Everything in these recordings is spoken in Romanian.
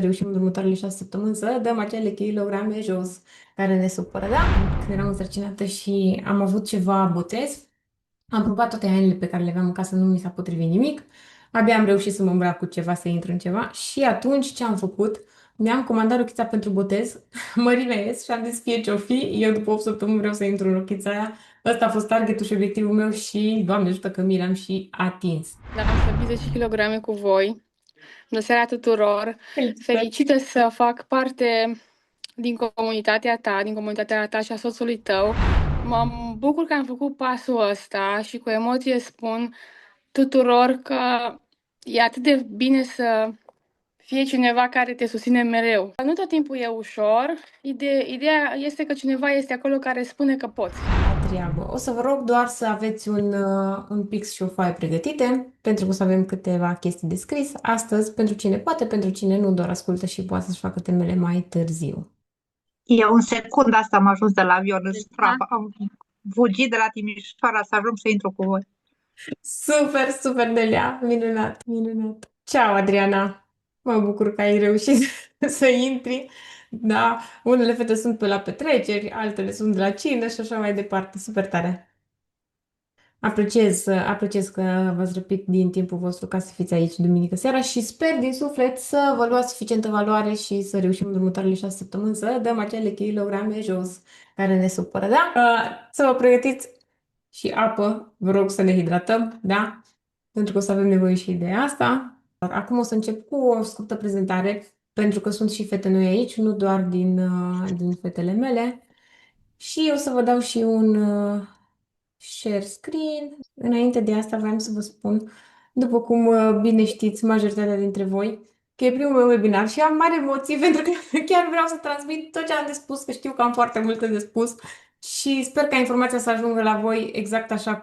reușim în următoarele 6 săptămâni să dăm acele kilograme jos care ne supără, da? Când eram însărcinată și am avut ceva botez, am probat toate hainele pe care le aveam în casă, nu mi s-a potrivit nimic. Abia am reușit să mă îmbrac cu ceva, să intru în ceva și atunci ce am făcut? Mi-am comandat rochița pentru botez, mărimea S și am zis fie ce-o fi, eu după 8 săptămâni vreau să intru în rochița aia. Ăsta a fost targetul și obiectivul meu și, Doamne ajută că mi l-am și atins. Da, să fii 10 kilograme cu voi. Bună seara tuturor! Felicitări! Fericită să fac parte din comunitatea ta, din comunitatea ta și a soțului tău. Mă bucur că am făcut pasul ăsta și cu emoție spun tuturor că e atât de bine să fie cineva care te susține mereu. Nu tot timpul e ușor. Ideea este că cineva este acolo care spune că poți. Treabă. O să vă rog doar să aveți un pix și o foaie pregătite, pentru că o să avem câteva chestii de scris astăzi, pentru cine poate, pentru cine nu, doar ascultă și poate să-și facă temele mai târziu. Eu în secunda asta am ajuns de la avion în Strava. Am fugit de la Timișoara să ajung să intru cu voi. Super, super, Nelia! Minunat, minunat! Ceau, Adriana! Mă bucur că ai reușit să intri. Da, unele fete sunt pe la petreceri, altele sunt de la cină și așa mai departe. Super tare! Apreciez că v-ați răpit din timpul vostru ca să fiți aici duminică seara și sper din suflet să vă luați suficientă valoare și să reușim în următoarele 6 săptămâni să dăm acele kilograme jos care ne supără, da? Să vă pregătiți și apă, vă rog să ne hidratăm, da? Pentru că o să avem nevoie și de asta. Acum o să încep cu o scurtă prezentare, pentru că sunt și fete noi aici, nu doar din fetele mele. Și o să vă dau și un share screen. Înainte de asta vreau să vă spun, după cum bine știți, majoritatea dintre voi, că e primul meu webinar și am mari emoții pentru că chiar vreau să transmit tot ce am de spus, că știu că am foarte multe de spus și sper ca informația să ajungă la voi exact așa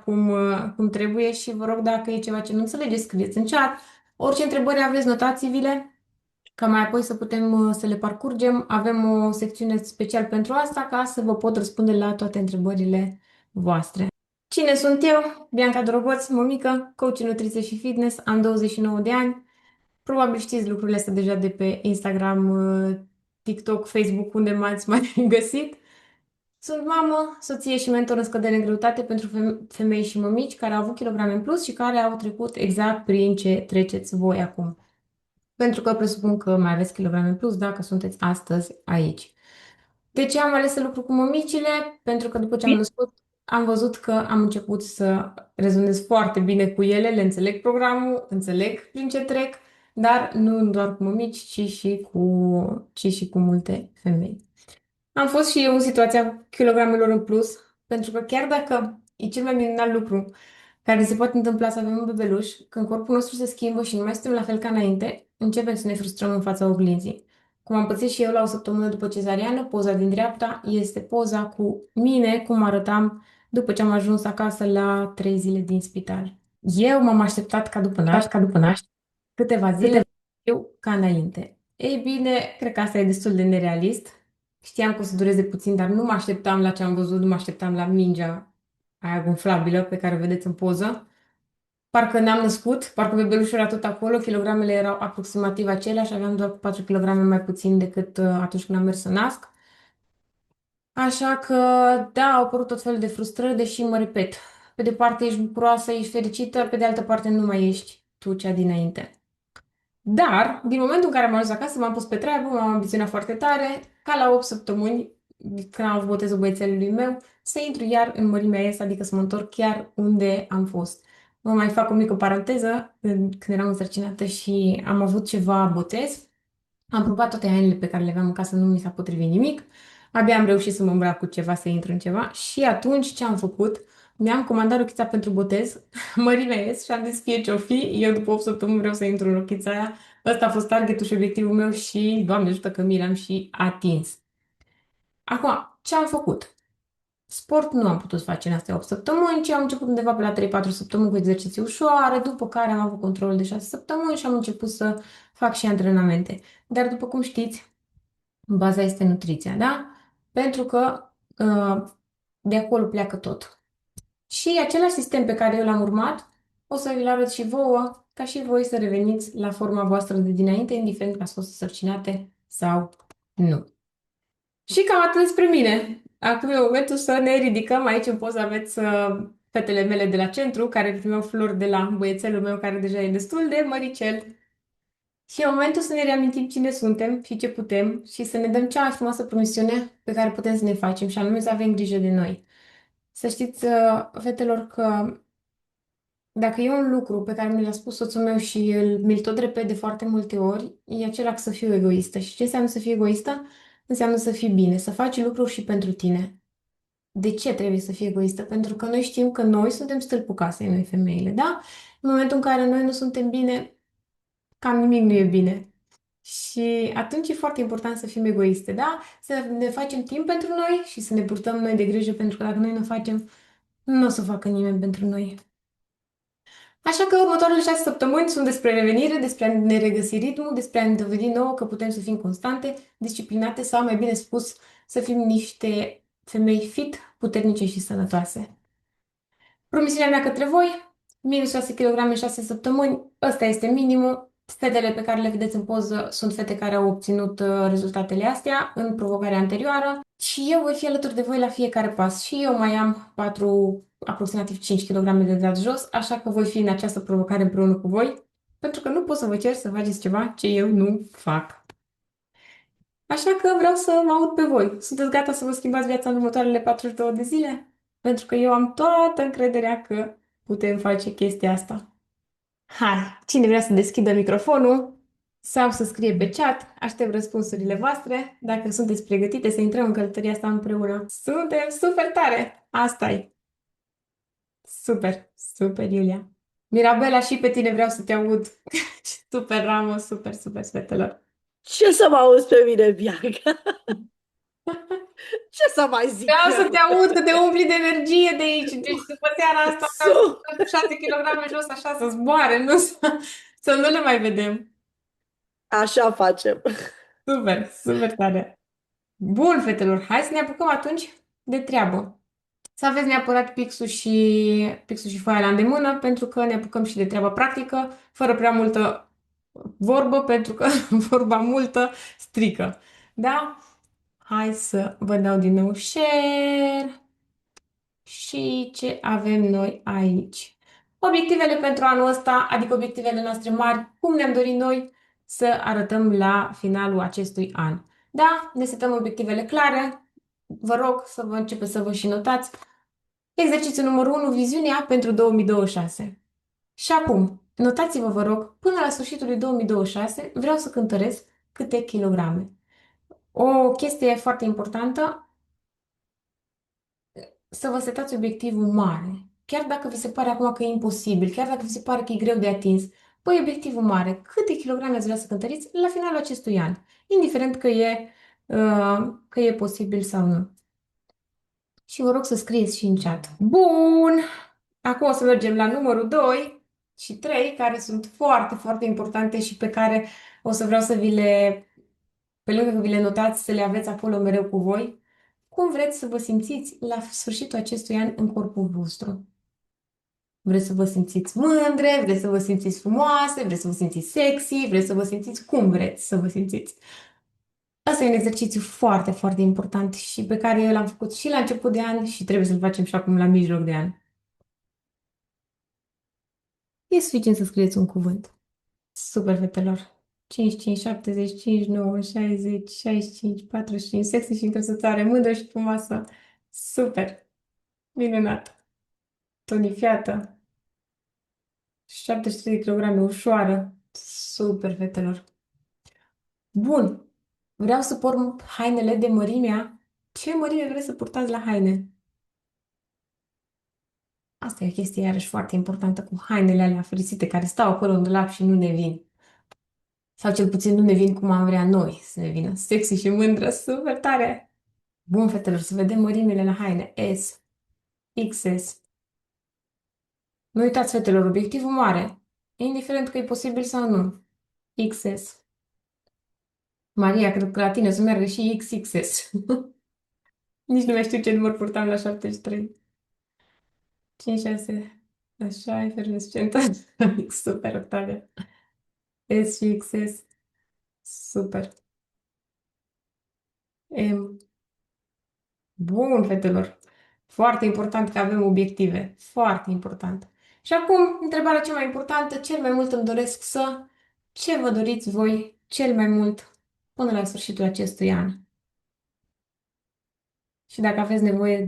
cum trebuie și vă rog dacă e ceva ce nu înțelegeți, scrieți în chat. Orice întrebări aveți, notați-vi-le ca mai apoi să putem să le parcurgem. Avem o secțiune special pentru asta ca să vă pot răspunde la toate întrebările voastre. Cine sunt eu? Bianca Drogoț, mămică, coach în nutriție și fitness, am 29 de ani. Probabil știți lucrurile astea deja de pe Instagram, TikTok, Facebook, unde m-ați mai găsit. Sunt mamă, soție și mentor în scădere în greutate pentru femei și mămici care au avut kilograme în plus și care au trecut exact prin ce treceți voi acum. Pentru că presupun că mai aveți kilograme în plus dacă sunteți astăzi aici. De ce am ales să lucru cu mămicile? Pentru că după ce am născut, am văzut că am început să rezonez foarte bine cu ele, le înțeleg programul, înțeleg prin ce trec, dar nu doar cu mămici, ci și cu multe femei. Am fost și eu în situația kilogramelor în plus, pentru că chiar dacă e cel mai minunat lucru care se poate întâmpla să avem un bebeluș, când corpul nostru se schimbă și nu mai suntem la fel ca înainte, începem să ne frustrăm în fața oglinzii. Cum am pățit și eu la o săptămână după cezariană, poza din dreapta este poza cu mine, cum arătam după ce am ajuns acasă la 3 zile din spital. Eu m-am așteptat ca după naștere, câteva zile, eu ca înainte. Ei bine, cred că asta e destul de nerealist. Știam că o să dureze puțin, dar nu mă așteptam la ce am văzut, nu mă așteptam la mingea aia gonflabilă pe care o vedeți în poză. Parcă n-am născut, parcă bebelușul era tot acolo, kilogramele erau aproximativ aceleași, aveam doar 4 kilograme mai puțin decât atunci când am mers să nasc. Așa că, da, au apărut tot felul de frustrări, deși, mă repet, pe de parte ești bucuroasă, ești fericită, pe de altă parte nu mai ești tu cea dinainte. Dar, din momentul în care am ajuns acasă, m-am pus pe treabă, m-am ambiționat foarte tare, ca la 8 săptămâni, când am avut botezul băiețelului meu, să intru iar în mărimea S, adică să mă întorc chiar unde am fost. Mă mai fac o mică paranteză, când eram însărcinată și am avut ceva botez, am probat toate hainele pe care le aveam în casă, nu mi s-a potrivit nimic. Abia am reușit să mă îmbrac cu ceva, să intru în ceva și atunci ce am făcut? Mi-am comandat rochița pentru botez, mărimea S și am zis fie ce-o fi, eu după 8 săptămâni vreau să intru în rochița aia. Ăsta a fost targetul și obiectivul meu și, Doamne ajută că mi l-am și atins. Acum, ce am făcut? Sport nu am putut face în astea 8 săptămâni, ci am început undeva pe la 3-4 săptămâni cu exerciții ușoare, după care am avut controlul de 6 săptămâni și am început să fac și antrenamente. Dar după cum știți, baza este nutriția, da? Pentru că de acolo pleacă tot. Și același sistem pe care eu l-am urmat o să vi-l arăt și vouă, ca și voi să reveniți la forma voastră de dinainte, indiferent că ați fost însărcinate sau nu. Și cam atât despre mine. Acum e momentul să ne ridicăm. Aici în poză aveți fetele mele de la centru, care primeau flori de la băiețelul meu, care deja e destul de măricel. Și e momentul să ne reamintim cine suntem și ce putem și să ne dăm cea mai frumoasă promisiune pe care putem să ne facem, și anume să avem grijă de noi. Să știți, fetelor, că dacă e un lucru pe care mi l-a spus soțul meu și mi-l tot repet de foarte multe ori, e acela că să fiu egoistă. Și ce înseamnă să fiu egoistă? Înseamnă să fii bine, să faci lucruri și pentru tine. De ce trebuie să fii egoistă? Pentru că noi știm că noi suntem stâlpul casei, noi femeile, da? În momentul în care noi nu suntem bine, cam nimic nu e bine. Și atunci e foarte important să fim egoiste, da? Să ne facem timp pentru noi și să ne purtăm noi de grijă, pentru că dacă noi nu facem, nu o să facă nimeni pentru noi. Așa că următoarele 6 săptămâni sunt despre revenire, despre a ne regăsi ritmul, despre a ne dovedi nouă că putem să fim constante, disciplinate sau, mai bine spus, să fim niște femei fit, puternice și sănătoase. Promisiunea mea către voi, minus 6 kg în 6 săptămâni, ăsta este minimul. Fetele pe care le vedeți în poză sunt fete care au obținut rezultatele astea în provocarea anterioară și eu voi fi alături de voi la fiecare pas. Și eu mai am aproximativ 5 kg de dat jos, așa că voi fi în această provocare împreună cu voi, pentru că nu pot să vă cer să faceți ceva ce eu nu fac. Așa că vreau să mă aud pe voi. Sunteți gata să vă schimbați viața în următoarele 42 de zile? Pentru că eu am toată încrederea că putem face chestia asta. Hai, cine vrea să deschidă microfonul sau să scrie pe chat, aștept răspunsurile voastre. Dacă sunteți pregătite să intrăm în călătoria asta împreună. Suntem super tare! Asta e. Super, super, Iulia. Mirabela, și pe tine vreau să te aud. Super, Ramos, super, super, fetelor. Ce să mă auzi pe mine, Bianca? Ce să mai zic Vreau să eu? te aud că te umpli de energie de aici. Deci după seara asta vreau să Su- dăm 6 kg jos așa să zboare, nu să nu le mai vedem. Așa facem. Super, super tare. Bun, fetelor, hai să ne apucăm atunci de treabă. Să aveți neapărat pixul și foaia la îndemână, pentru că ne apucăm și de treaba practică, fără prea multă vorbă, pentru că vorba multă strică. Da? Hai să vă dau din nou share. Și ce avem noi aici? Obiectivele pentru anul ăsta, adică obiectivele noastre mari, cum ne-am dorit noi să arătăm la finalul acestui an. Da, ne setăm obiectivele clare. Vă rog să vă începeți să vă și notați. Exercițiul numărul 1, viziunea pentru 2026. Și acum, notați-vă, vă rog, până la sfârșitul lui 2026 vreau să cântăresc câte kilograme. O chestie foarte importantă, să vă setați obiectivul mare. Chiar dacă vi se pare acum că e imposibil, chiar dacă vi se pare că e greu de atins, păi obiectivul mare, câte kilograme ați vrea să cântăriți la finalul acestui an, indiferent că e posibil sau nu. Și vă rog să scrieți și în chat. Bun! Acum o să mergem la numărul 2 și 3, care sunt foarte, foarte importante și pe care o să vreau să pe lângă că vi le notați, să le aveți acolo mereu cu voi. Cum vreți să vă simțiți la sfârșitul acestui an în corpul vostru? Vreți să vă simțiți mândre, vreți să vă simțiți frumoase, vreți să vă simțiți sexy, vreți să vă simțiți cum vreți să vă simțiți. Asta e un exercițiu foarte, foarte important și pe care eu l-am făcut și la început de an și trebuie să-l facem și acum la mijloc de an. E suficient să scrieți un cuvânt. Super, fetelor! 55, 75, 9, 60, 65, 45, sexy și încrezătoare, mândră și frumoasă. Super! Minunat! Tonifiată! 73 de kilograme, ușoară. Super, fetelor. Bun. Vreau să port hainele de mărimea. Ce mărime vreți să purtați la haine? Asta e o chestie iarăși foarte importantă cu hainele alea ferisite care stau acolo în dulap și nu ne vin. Sau cel puțin nu ne vin cum am vrea noi să ne vină. Sexy și mândră, super tare. Bun, fetelor, să vedem mărimile la haine. S, XS. Nu uitați, fetelor, obiectivul mare. Indiferent că e posibil sau nu. XS. Maria, cred că la tine o să meargă și XXS. Nici nu mai știu ce număr purtam la 73. 5, 6. Așa, efervescentă. Super, Octavia. S și XS. Super. M. Bun, fetelor. Foarte important că avem obiective. Foarte important. Și acum, întrebarea cea mai importantă, cel mai mult îmi doresc să... Ce vă doriți voi cel mai mult până la sfârșitul acestui an? Și dacă aveți nevoie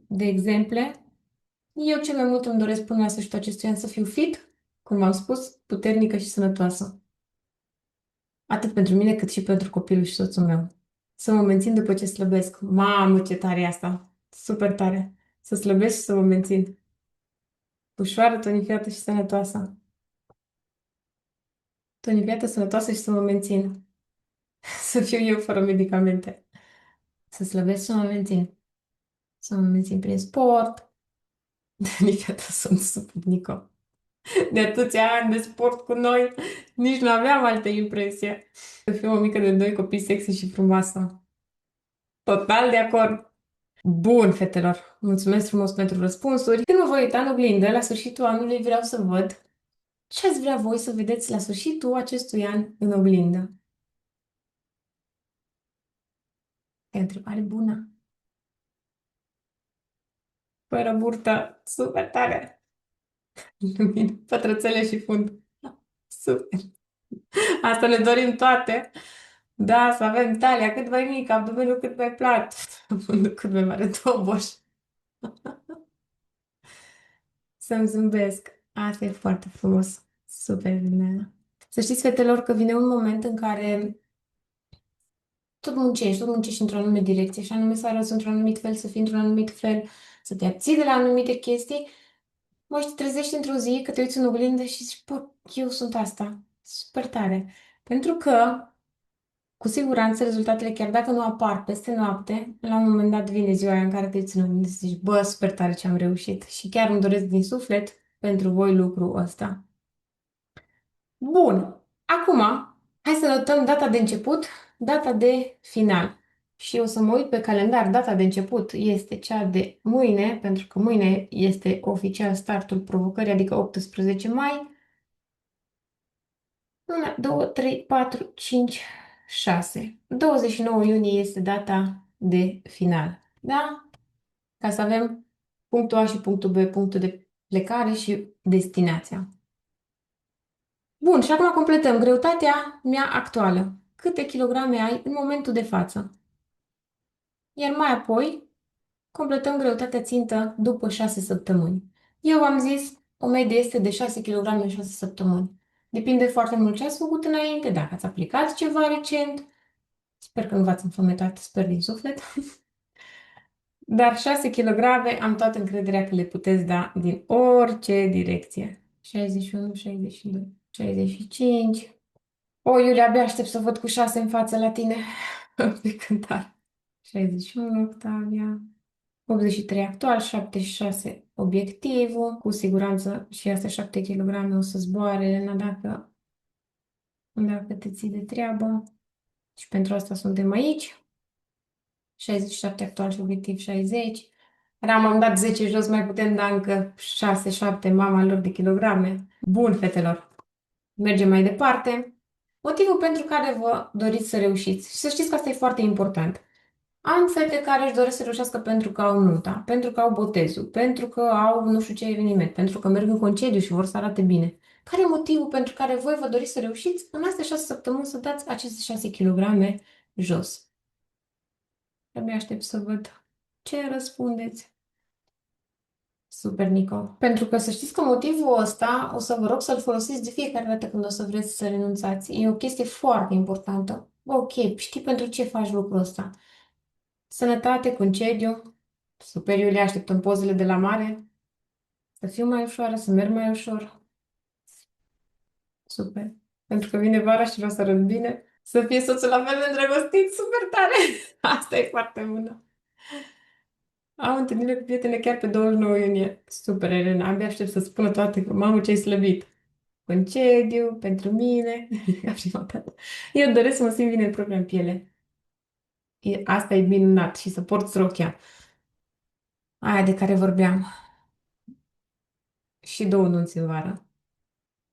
de exemple, eu cel mai mult îmi doresc până la sfârșitul acestui an să fiu fit, cum am spus, puternică și sănătoasă. Atât pentru mine cât și pentru copilul și soțul meu. Să mă mențin după ce slăbesc. Mamă, ce tare e asta! Super tare! Să slăbesc și să mă mențin. Ușoară, tonificată și sănătoasă. Tonificată, sănătoasă și să mă mențin. Să fiu eu fără medicamente. Să slăbesc și să mă mențin. Să mă mențin prin sport. Tonificată sunt super, Nico. De atâția ani de sport cu noi, nici nu aveam altă impresie. Să fiu o mică de doi copii sexy și frumoasă. Total de acord. Bun, fetelor, mulțumesc frumos pentru răspunsuri. Când mă voi uita în oglindă, la sfârșitul anului vreau să văd ce ați vrea voi să vedeți la sfârșitul acestui an în oglindă. E o întrebare bună. Fără burtă, super tare. Lumini, pătrățele și fund. Super. Asta ne dorim toate. Da, să avem talia cât mai mică, abdomenul cât mai plat, fundul cât mai mare, toboș. Să-mi zâmbesc. Asta e foarte frumos. Super bine. Să știți, fetelor, că vine un moment în care tot muncești într-o anume direcție și anume să arăți într-un anumit fel, să fii într-un anumit fel, să te abții de la anumite chestii. Mă, și te trezești într-o zi că te uiți în oglindă și zici, bă, eu sunt asta. Super tare. Pentru că, cu siguranță, rezultatele, chiar dacă nu apar peste noapte, la un moment dat vine ziua aia în care te uiți în oglindă și zici, bă, super tare ce am reușit. Și chiar îmi doresc din suflet pentru voi lucrul ăsta. Bun. Acum, hai să notăm data de început, data de final. Și o să mă uit pe calendar. Data de început este cea de mâine, pentru că mâine este oficial startul provocării, adică 18 mai. 1, 2, 3, 4, 5, 6. 29 iunie este data de final. Da? Ca să avem punctul A și punctul B, punctul de plecare și destinația. Bun, și acum completăm greutatea mea actuală. Câte kilograme ai în momentul de față? Iar mai apoi completăm greutatea țintă după 6 săptămâni. Eu am zis, o medie este de 6 kilograme în 6 săptămâni. Depinde foarte mult ce ați făcut înainte, dacă ați aplicat ceva recent. Sper că nu v-ați înfometat, sper din suflet. Dar 6 kilograme am toată încrederea că le puteți da din orice direcție. 61, 62, 65. O, Iulia, abia aștept să văd cu 6 în față la tine pe cântare. 61, Octavia. 83 actual, 76 obiectivul. Cu siguranță și astea 7 kg o să zboare, Elena, dacă te ții de treabă. Și pentru asta suntem aici. 67 actual și obiectiv 60. Am dat 10 jos, mai putem da încă 6-7 mama lor de kilograme. Bun, fetelor. Mergem mai departe. Motivul pentru care vă doriți să reușiți. Și să știți că asta e foarte important. Am fete care își doresc să reușească pentru că au nunta, pentru că au botezul, pentru că au nu știu ce eveniment, pentru că merg în concediu și vor să arate bine. Care e motivul pentru care voi vă doriți să reușiți în astea 6 săptămâni să dați aceste 6 kilograme jos? Abia aștept să văd ce răspundeți. Super, Nico. Pentru că să știți că motivul ăsta o să vă rog să-l folosiți de fiecare dată când o să vreți să renunțați. E o chestie foarte importantă. Ok, știi pentru ce faci lucrul ăsta? Sănătate, concediu. Super, Iulia, așteptăm pozele de la mare. Să fiu mai ușoară, să merg mai ușor. Super. Pentru că vine vara și vreau să arăt bine. Să fie soțul la fel de îndrăgostit. Super tare! Asta e foarte bună. Am întâlnire cu prietene chiar pe 29 iunie. Super, Elena. Abia aștept să spună toate că mamă ce-ai slăbit. Concediu, pentru mine. Ca prima dată. Eu doresc să mă simt bine în propria piele. Asta e minunat și să port rochia. Aia de care vorbeam. și 2 nunți în vară.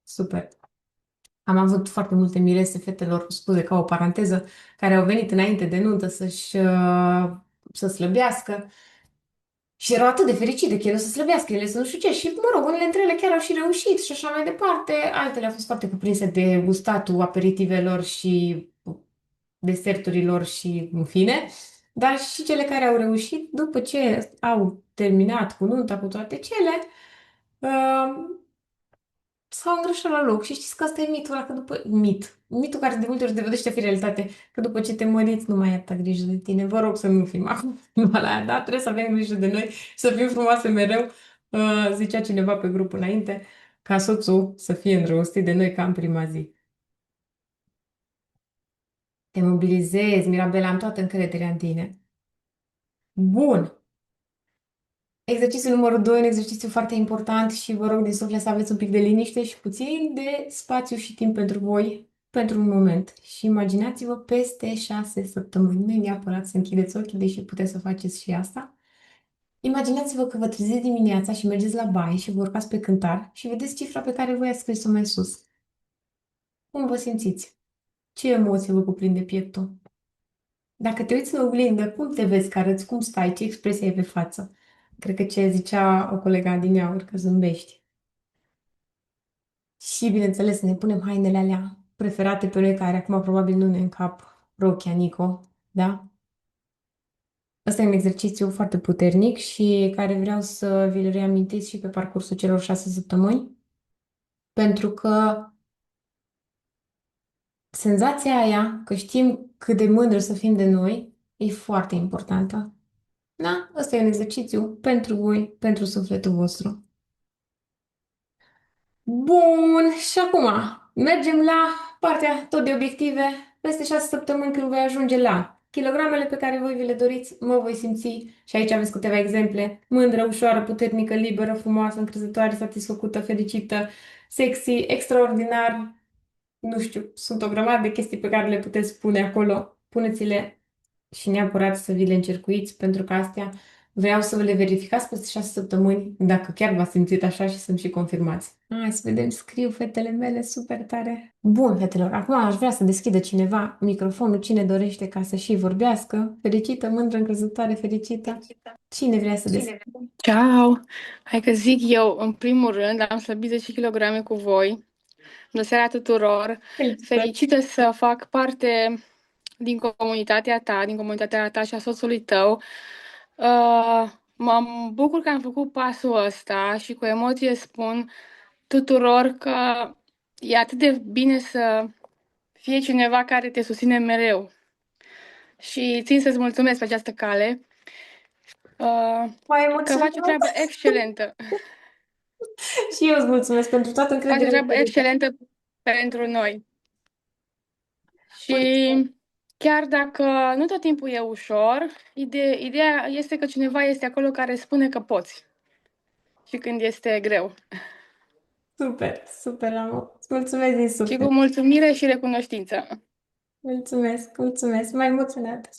Super. Am avut foarte multe mirese fetelor, scuze, ca o paranteză, care au venit înainte de nuntă să slăbească și erau atât de fericite că ele să slăbească, ele să nu știu ce și, mă rog, unele dintre ele chiar au și reușit și așa mai departe. Altele au fost foarte cuprinse de gustatul aperitivelor și deserturilor și în fine, dar și cele care au reușit, după ce au terminat cu nunta, cu toate cele, uh, s-au îngrășat la loc. Și știți că ăsta e mitul ăla, că după... Mitul care de multe ori se dovedește a fi realitate, că după ce te măriți nu mai ai atâta grijă de tine. Vă rog să nu fim acum la aia, da? Trebuie să avem grijă de noi, să fim frumoase mereu. Zicea cineva pe grup înainte, ca soțul să fie îndrăgostit de noi ca în prima zi. Te mobilizezi, Mirabela, am toată încrederea în tine. Bun. Exercițiul numărul 2, un exercițiu foarte important și vă rog din suflet să aveți un pic de liniște și puțin de spațiu și timp pentru voi, pentru un moment. Și imaginați-vă peste 6 săptămâni. Nu e neapărat să închideți ochii, deși puteți să faceți și asta. Imaginați-vă că vă treziți dimineața și mergeți la baie și vă urcați pe cântar și vedeți cifra pe care voi ați scris-o mai sus. Cum vă simțiți? Ce emoție vă cuprinde pieptul? Dacă te uiți în oglindă, cum te vezi, că arăți, cum stai, ce expresie ai pe față? Cred că ce zicea o colega din aur, că zâmbești. Și, bineînțeles, ne punem hainele alea preferate pe noi, care acum probabil nu ne încap, rochia Nico, da? Ăsta e un exercițiu foarte puternic și care vreau să vi-l reamintiți și pe parcursul celor 6 săptămâni, pentru că senzația aia, că știm cât de mândră să fim de noi, e foarte importantă. Da? Ăsta e un exercițiu pentru voi, pentru sufletul vostru. Bun, și acum mergem la partea tot de obiective. Peste 6 săptămâni când voi ajunge la kilogramele pe care voi vi le doriți, mă voi simți, și aici aveți câteva exemple, mândră, ușoară, puternică, liberă, frumoasă, încrezătoare, satisfăcută, fericită, sexy, extraordinar, nu știu, sunt o grămadă de chestii pe care le puteți pune acolo. Puneți-le și neapărat să vi le încercuiți, pentru că astea vreau să le verificați peste 6 săptămâni, dacă chiar v-ați simțit așa și să-mi și confirmați. Hai să vedem, scriu fetele mele super tare. Bun, fetelor, acum aș vrea să deschidă cineva microfonul, cine dorește ca să și vorbească. Fericită, mândră, încrezătoare, fericită. Cine vrea să deschidă? Ciao! Hai că zic eu, în primul rând, am slăbit 10 kg cu voi. Bună seara tuturor! Felicitări! Fericită să fac parte din comunitatea ta, din comunitatea ta și a soțului tău. Mă bucur că am făcut pasul ăsta și cu emoție spun tuturor că e atât de bine să fie cineva care te susține mereu. Și țin să-ți mulțumesc pe această cale, Mai că faci o treabă excelentă. Și eu îți mulțumesc pentru toată Faci o încrederea. treabă excelentă pentru noi. Și chiar dacă nu tot timpul e ușor, ideea este că cineva este acolo care spune că poți. Și când este greu. Super, super, amor. Îți mulțumesc din Și suflet. cu mulțumire și recunoștință. Mulțumesc, mulțumesc. M-ai emoționat.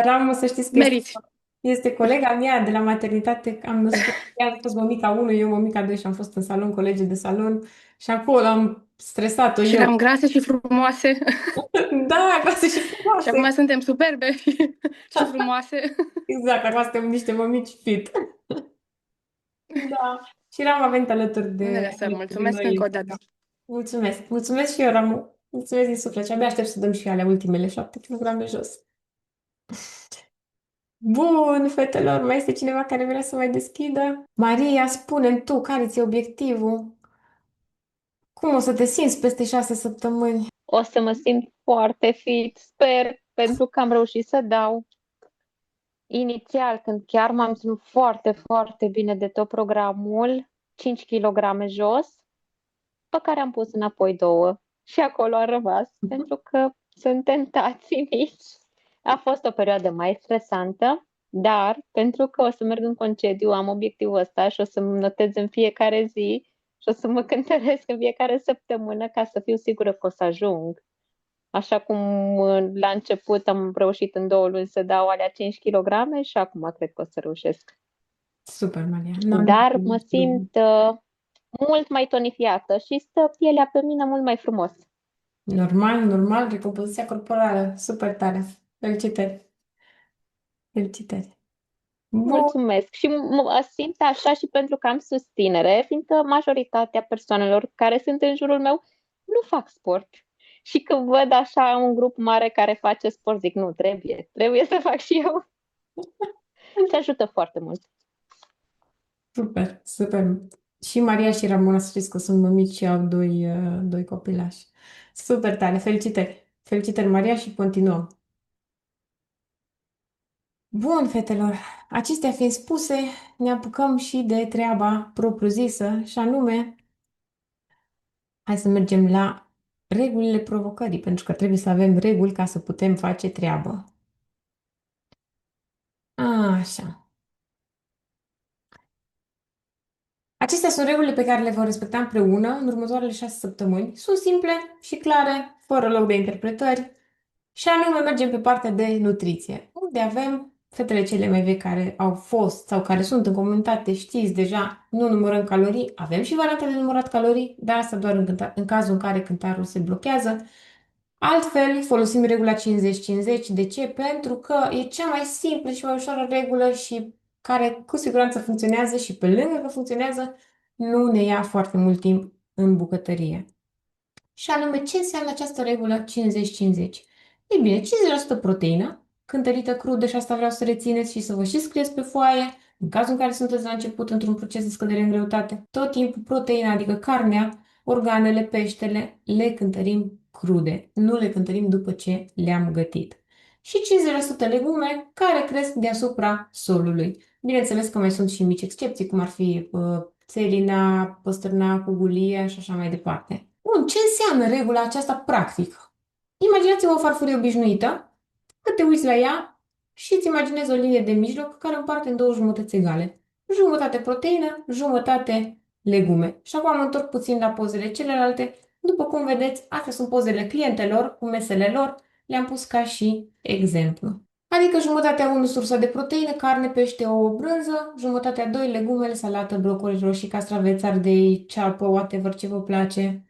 Ramu, să știți că Meriți. este colega mea de la maternitate. Am născut, ea a fost mămica 1, eu mămica 2 și am fost în salon, colegi de salon. Și acolo am stresat-o Și eu. eram grase și frumoase. Da, grase și Și frumoase. acum suntem superbe și frumoase. Exact, acum suntem niște mămici fit. Da. Și Ramu a venit alături Nu ne lăsăm. Mulțumesc încă o dată. Mulțumesc. Mulțumesc și eu, Ramu. Mulțumesc din suflet și abia aștept să dăm și alea ultimele 7 kg jos. Bun, fetelor, mai este cineva care vrea să mai deschidă? Maria, spune-mi tu, care ți-e obiectivul? Cum o să te simți peste 6 săptămâni? O să mă simt foarte fit, sper, pentru că am reușit să dau. Inițial, când chiar m-am ținut foarte, foarte bine de tot programul, 5 kg jos, pe care am pus înapoi 2 și acolo a rămas, pentru că sunt tentații mici. A fost o perioadă mai stresantă, dar pentru că o să merg în concediu, am obiectivul ăsta și o să-mi notez în fiecare zi și o să mă cântăresc în fiecare săptămână ca să fiu sigură că o să ajung. Așa cum la început am reușit în 2 luni să dau alea 5 kg și acum cred că o să reușesc. Super, Maria. N-am Dar niciun mă dubiu. simt mult mai tonifiată și stă pielea pe mine mult mai frumos. Normal, normal, recompoziția corporală. Super tare. Felicitări. Felicitări. Bun. Mulțumesc și mă simt așa și pentru că am susținere, fiindcă majoritatea persoanelor care sunt în jurul meu nu fac sport. Și când văd așa un grup mare care face sport, zic, nu, trebuie să fac și eu. Și ajută foarte mult. Super, super. Și Maria și Ramona, să știți că sunt mămici și au doi copilași. Super tare. Felicitări. Felicitări, Maria, și continuăm. Bun, fetelor, acestea fiind spuse, ne apucăm și de treaba propriu-zisă, și anume, hai să mergem la regulile provocării, pentru că trebuie să avem reguli ca să putem face treabă. Așa. Acestea sunt regulile pe care le vom respecta împreună în următoarele 6 săptămâni. Sunt simple și clare, fără loc de interpretări. Și anume mergem pe partea de nutriție, unde avem fetele cele mai vechi care au fost sau care sunt în comunitate, știți deja, nu numărăm calorii, avem și varianta de numărat calorii, dar asta doar în cazul în care cântarul se blochează. Altfel, folosim regula 50-50. De ce? Pentru că e cea mai simplă și mai ușoară regulă și care cu siguranță funcționează și pe lângă că funcționează, nu ne ia foarte mult timp în bucătărie. Și anume, ce înseamnă această regulă 50-50? Ei bine, 50% proteină, cântărită crudă, și asta vreau să rețineți și să vă și scrieți pe foaie, în cazul în care sunteți la început într-un proces de scădere în greutate, tot timpul proteina, adică carnea, organele, peștele, le cântărim crude, nu le cântărim după ce le-am gătit. Și 50% legume care cresc deasupra solului. Bineînțeles că mai sunt și mici excepții, cum ar fi țelina, păstărnacul, gulia și așa mai departe. Bun, ce înseamnă regula aceasta practic? Imaginați-vă o farfurie obișnuită, că te uiți la ea și îți imaginezi o linie de mijloc care împarte în două jumătăți egale. Jumătate proteină, jumătate legume. Și acum mă întorc puțin la pozele celelalte. După cum vedeți, astea sunt pozele clientelor cu mesele lor. Le-am pus ca și exemplu. Adică jumătatea 1 sursa de proteină, carne, pește, ouă, brânză, jumătatea 2 legumele, salată, brocoli, roșii, castraveți, ardei, ceapă, whatever ce vă place.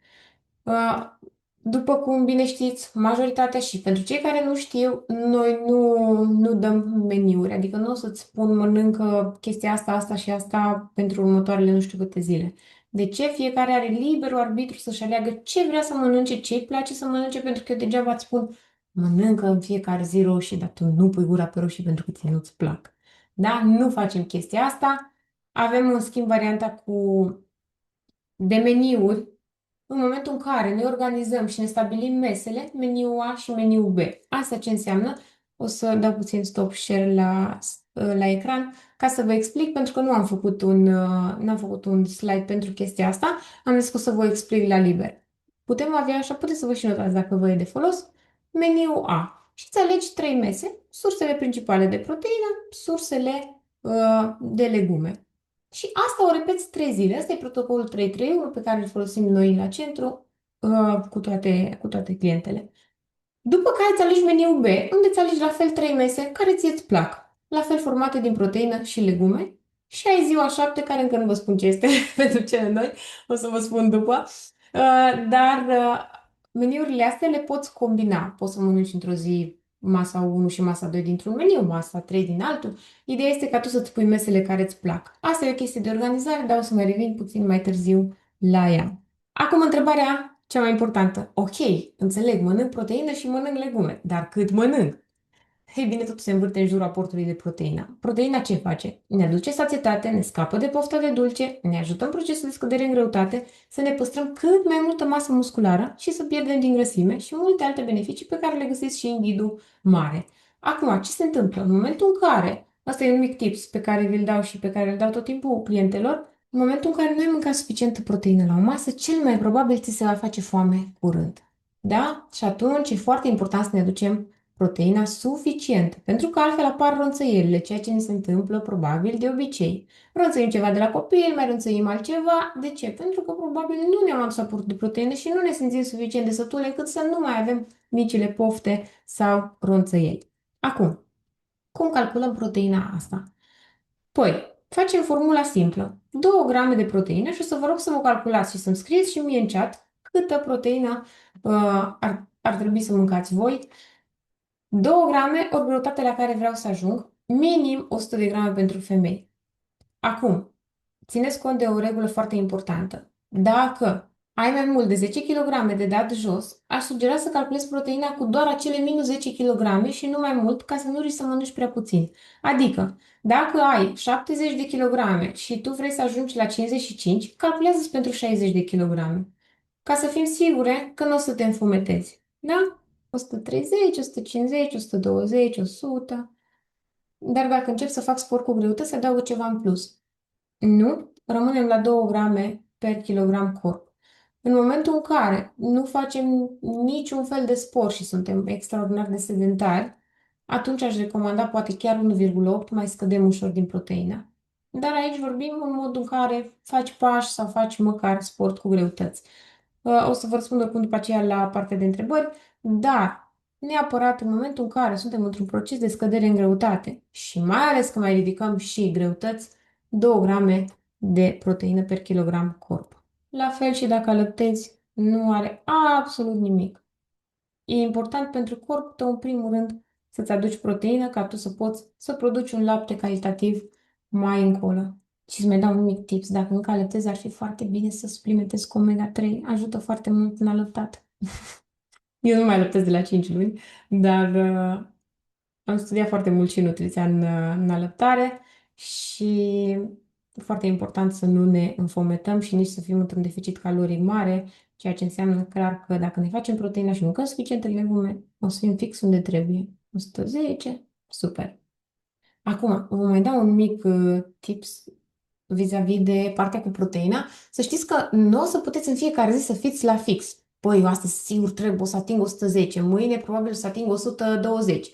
Uh, După cum bine știți, majoritatea, și pentru cei care nu știu, noi nu dăm meniuri, adică nu o să-ți spun mănâncă chestia asta, asta și asta pentru următoarele nu știu câte zile. De ce? Fiecare are liberul arbitru să-și aleagă ce vrea să mănânce, ce îi place să mănânce, pentru că eu degeaba îți spun mănâncă în fiecare zi roșii, dar tu nu pui gura pe roșii pentru că ție nu-ți plac. Da? Nu facem chestia asta. Avem, în schimb, varianta de meniuri în momentul în care ne organizăm și ne stabilim mesele, meniul A și meniul B. Asta ce înseamnă? O să dau puțin stop share la ecran ca să vă explic, pentru că nu am făcut un slide pentru chestia asta. Am zis că o să vă explic la liber. Putem avea așa, puteți să vă și notați dacă vă e de folos, meniul A. Și îți alegi 3 mese, sursele principale de proteină, sursele de legume. Și asta o repeți 3 zile. Asta e protocolul 331 pe care îl folosim noi la centru cu toate clientele. După care îți alegi meniul B, unde îți alegi la fel 3 mese care ți-ți plac, la fel formate din proteină și legume. Și ai ziua 7, care încă nu vă spun ce este pentru cele noi, o să vă spun după. Dar meniurile astea le poți combina. Poți să mănânci într-o zi masa 1 și masa 2 dintr-un meniu, masa 3 din altul. Ideea este ca tu să-ți pui mesele care îți plac. Asta e o chestie de organizare, dar o să mai revin puțin mai târziu la ea. Acum întrebarea cea mai importantă. Ok, înțeleg, mănânc proteină și mănânc legume, dar cât mănânc? Ei bine, totul se învârte în jurul aportului de proteină. Proteina ce face? Ne aduce sațietate, ne scapă de pofta de dulce, ne ajută în procesul de scădere în greutate, să ne păstrăm cât mai multă masă musculară și să pierdem din grăsime și multe alte beneficii pe care le găsiți și în ghidul mare. Acum, ce se întâmplă? În momentul în care, asta e un mic tips pe care vi-l dau și pe care îl dau tot timpul clientelor, în momentul în care nu ai mâncat suficientă proteină la o masă, cel mai probabil ți se va face foame curând. Da? Și atunci e foarte important să ne aducem proteina suficientă, pentru că altfel apar ronțăierile, ceea ce ne se întâmplă probabil de obicei. Ronțăim ceva de la copil, mai ronțăim altceva. De ce? Pentru că probabil nu ne-am adus aport de proteine și nu ne simțim suficient de sătule încât să nu mai avem micile pofte sau ronțăieli. Acum, cum calculăm proteina asta? Păi, facem formula simplă. 2 grame de proteină și o să vă rog să mă calculați și să-mi scrieți și mie în chat câtă proteină ar trebui să mâncați voi. 2 grame ori greutatea la care vreau să ajung, minim 100 de grame pentru femei. Acum, țineți cont de o regulă foarte importantă. Dacă ai mai mult de 10 kg de dat jos, aș sugera să calculezi proteina cu doar acele minus 10 kg și nu mai mult, ca să nu risci să mănânci prea puțin. Adică, dacă ai 70 de kg și tu vrei să ajungi la 55, calculează pentru 60 de kg. Ca să fim sigure că nu o să te înfometezi. Da? 130, 150, 120, 100. Dar dacă încep să fac sport cu greutăți, să adaugă ceva în plus. Nu, rămânem la 2 grame per kilogram corp. În momentul în care nu facem niciun fel de sport și suntem extraordinar de sedentari, atunci aș recomanda poate chiar 1,8, mai scădem ușor din proteină. Dar aici vorbim în modul în care faci pași sau faci măcar sport cu greutăți. O să vă răspund oricum după aceea la partea de întrebări, dar neapărat în momentul în care suntem într-un proces de scădere în greutate și mai ales că mai ridicăm și greutăți, 2 grame de proteină per kilogram corp. La fel și dacă alăptezi, nu are absolut nimic. E important pentru corpul tău, în primul rând, să-ți aduci proteină ca tu să poți să produci un lapte calitativ mai încolo. Și să-mi dau un mic tips. Dacă încă alăptezi, ar fi foarte bine să suplimentezi cu omega-3. Ajută foarte mult în alăptat. Eu nu mai alăptez de la 5 luni, dar am studiat foarte mult și nutriția în alăptare și e foarte important să nu ne înfometăm și nici să fim într-un deficit caloric mare, ceea ce înseamnă clar că dacă ne facem proteina și mâncăm suficiente legume, o să fim fix unde trebuie. 110, super. Acum, vă mai dau un mic tips vis-a-vis de partea cu proteina. Să știți că nu o să puteți în fiecare zi să fiți la fix. Păi, astăzi sigur trebuie să ating 110, mâine probabil să ating 120.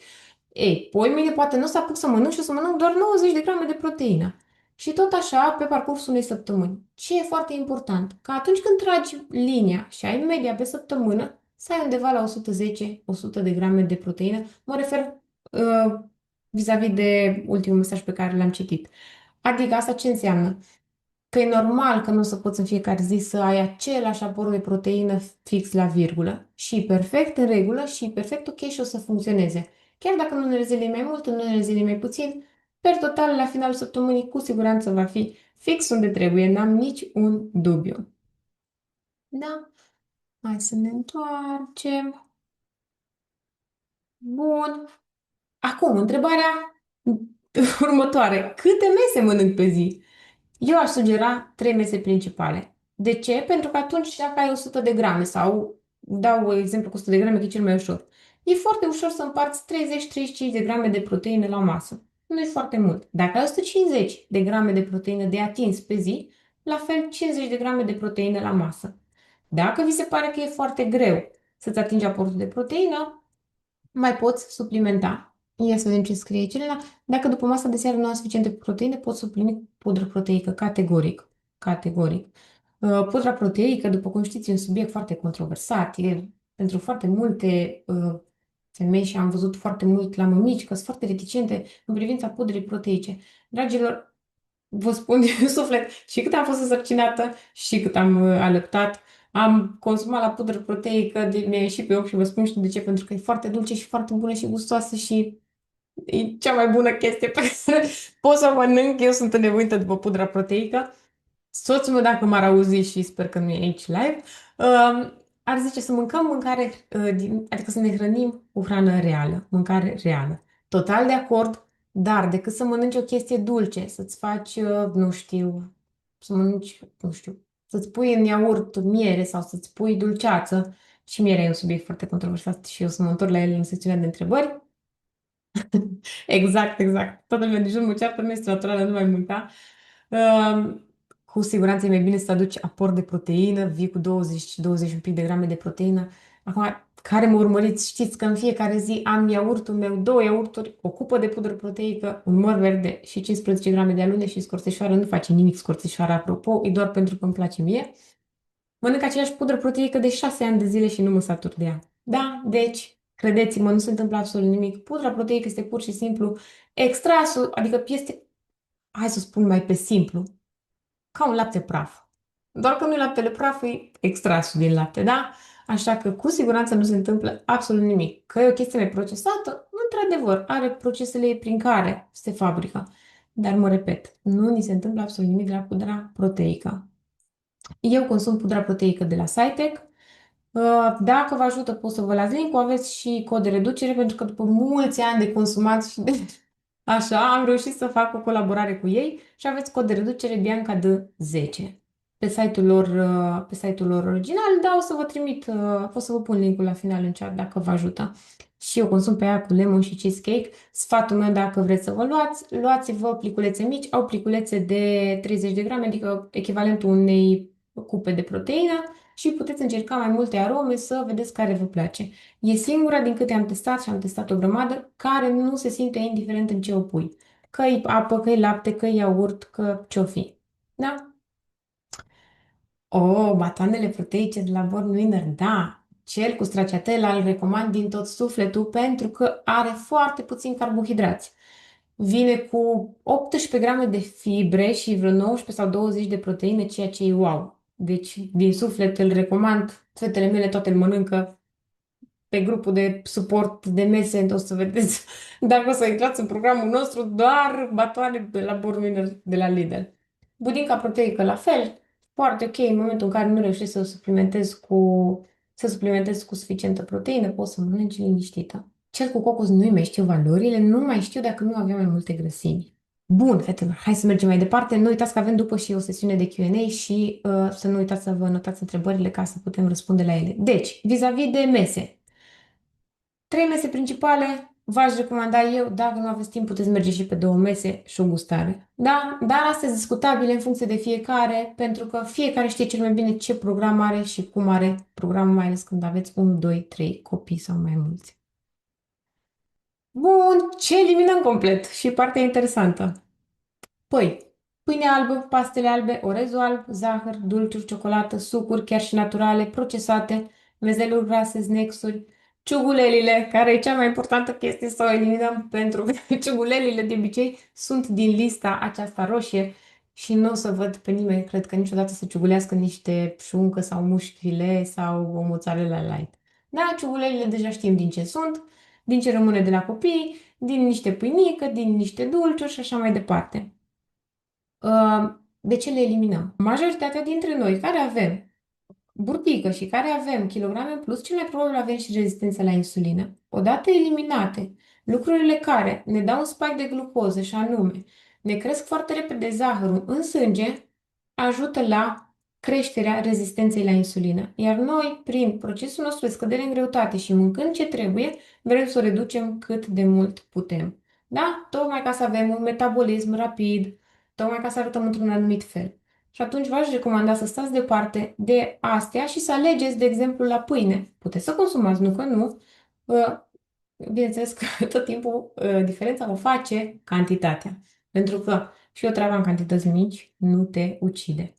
Ei, poi mâine poate nu o să apuc să mănânc și o să mănânc doar 90 de grame de proteină. Și tot așa pe parcursul unei săptămâni. Ce e foarte important? Că atunci când tragi linia și ai media pe săptămână, să ai undeva la 110-100 de grame de proteină. Mă refer vis-a-vis de ultimul mesaj pe care l-am citit. Adică asta ce înseamnă? Că e normal că nu o să poți în fiecare zi să ai același aport de proteină fix la virgulă. Și perfect în regulă și perfect ok și o să funcționeze. Chiar dacă în unele zile e mai mult, în unele zile e mai puțin, per total, la finalul săptămânii, cu siguranță va fi fix unde trebuie, n-am nici un dubiu. Da? Hai să ne întoarcem. Bun. Acum, întrebarea următoare. Câte mese mănânc pe zi? Eu aș sugera 3 mese principale. De ce? Pentru că atunci dacă ai 100 de grame sau dau exemplu cu 100 de grame că e cel mai ușor. E foarte ușor să împarți 30-35 de grame de proteină la masă. Nu e foarte mult. Dacă ai 150 de grame de proteină de atins pe zi, la fel 50 de grame de proteină la masă. Dacă vi se pare că e foarte greu să-ți atingi aportul de proteină, mai poți suplimenta. Ia să vedem ce scrie aici. Elena. Dacă după masa de seară nu ai suficiente proteine, poți suplimi pudră proteică. Categoric. Categoric. Pudra proteică, după cum știți, e un subiect foarte controversat. E pentru foarte multe femei și am văzut foarte mult la mămici că sunt foarte reticente în privința pudrei proteice. Dragilor, vă spun din suflet, și cât am fost însărcinată și cât am alăptat, am consumat la pudră proteică, mi-a ieșit pe ochi și vă spun știu de ce, pentru că e foarte dulce și foarte bună și gustoasă și e cea mai bună chestie pe care pot să o mănânc. Eu sunt înnebunită după pudra proteică. Soțul meu, dacă m-ar auzi și sper că nu e aici live, ar zice să mâncăm mâncare, adică să ne hrănim cu hrană reală, mâncare reală. Total de acord, dar decât să mănânci o chestie dulce, să-ți faci, nu știu, să mănânci, nu știu, să-ți pui în iaurt miere sau să-ți pui dulceață, și mierea e un subiect foarte controversat și eu să mă întorc la el în secțiunea de întrebări. Exact, exact. Toată lumea din jur mă ceartă, nu este naturală, nu mai mânca. Cu siguranță e mai bine să aduci aport de proteină, vii cu 20 un pic de grame de proteină. Acum, care mă urmăriți, știți că în fiecare zi am iaurtul meu, 2 iaurturi, o cupă de pudră proteică, un măr verde și 15 grame de alune și scorțișoară. Nu face nimic scorțișoară, apropo, e doar pentru că îmi place mie. Mănânc aceeași pudră proteică de 6 ani de zile și nu mă satur de ea. Da, deci, credeți-mă, nu se întâmplă absolut nimic. Pudra proteică este pur și simplu extrasul, adică este hai să spun mai pe simplu, ca un lapte praf. Doar că nu e laptele praf, e extrasul din lapte, da? Așa că cu siguranță nu se întâmplă absolut nimic. Că e o chestie mai procesată, într-adevăr, are procesele prin care se fabrică. Dar mă repet, nu ni se întâmplă absolut nimic de la pudra proteică. Eu consum pudra proteică de la Scitec. Dacă vă ajută, pot să vă las link-ul, aveți și cod de reducere, pentru că după mulți ani de consumat și de așa, am reușit să fac o colaborare cu ei și aveți cod de reducere Bianca de 10 pe site-ul lor original, dar o să vă trimit, o să vă pun linkul la final în chat dacă vă ajută. Și eu consum pe aia cu lemon și cheesecake. Sfatul meu, dacă vreți să vă luați-vă pliculețe mici, au pliculețe de 30 de grame, adică echivalentul unei cupe de proteină și puteți încerca mai multe arome să vedeți care vă place. E singura din câte am testat și am testat o grămadă care nu se simte indiferent în ce o pui. Că-i apă, că-i lapte, că-i iaurt, că ce-o fi. Da? Batoanele proteice de la Born Winner, da. Cel cu stracciatella îl recomand din tot sufletul pentru că are foarte puțin carbohidrați. Vine cu 18 grame de fibre și vreo 19 sau 20 de proteine, ceea ce e wow. Deci, din suflet îl recomand. Fetele mele toate îl mănâncă pe grupul de suport de mese, o să vedeți, dacă o să intrați în programul nostru, doar batoane de la Borminer de la Lidl. Budinca proteică la fel, foarte ok, în momentul în care nu reușești să suplimentezi cu suficientă proteină, poți să mănânci liniștită. Cel cu cocos nu-i mai știu valorile, nu mai știu dacă nu avea mai multe grăsimi. Bun, fetelor, hai să mergem mai departe. Nu uitați că avem după și o sesiune de Q&A și să nu uitați să vă notați întrebările ca să putem răspunde la ele. Deci, vis-a-vis de mese, 3 mese principale v-aș recomanda eu, dacă nu aveți timp, puteți merge și pe 2 mese și o gustare. Da? Dar astea sunt discutabile în funcție de fiecare, pentru că fiecare știe cel mai bine ce program are și cum are programul, mai ales când aveți 1, 2, 3 copii sau mai mulți. Bun, ce eliminăm complet? Și partea interesantă. Păi, pâine albă, pastele albe, orezul alb, zahăr, dulciuri, ciocolată, sucuri, chiar și naturale, procesate, mezeluri grase, snacks-uri, ciugulelile, care e cea mai importantă chestie să o eliminăm, pentru că ciugulelile de obicei sunt din lista aceasta roșie și nu o să văd pe nimeni, cred că niciodată să ciugulească niște șuncă sau mușchile sau o mozzarella light. Da, ciugulelile deja știm din ce sunt, din ce rămâne de la copii, din niște pâinică, din niște dulciuri și așa mai departe. De ce le eliminăm? Majoritatea dintre noi care avem burtică și care avem kilograme în plus, cel mai probabil avem și rezistență la insulină. Odată eliminate, lucrurile care ne dau un spike de glucoză și anume, ne cresc foarte repede zahărul în sânge, ajută la creșterea rezistenței la insulină. Iar noi, prin procesul nostru de scădere în greutate și mâncând ce trebuie, vrem să o reducem cât de mult putem. Da? Tocmai ca să avem un metabolism rapid, tocmai ca să arătăm într-un anumit fel. Și atunci v-aș recomanda să stați departe de astea și să alegeți, de exemplu, la pâine. Puteți să consumați, nu că nu. Bineînțeles că tot timpul diferența o face cantitatea. Pentru că și o travă în cantități mici nu te ucide.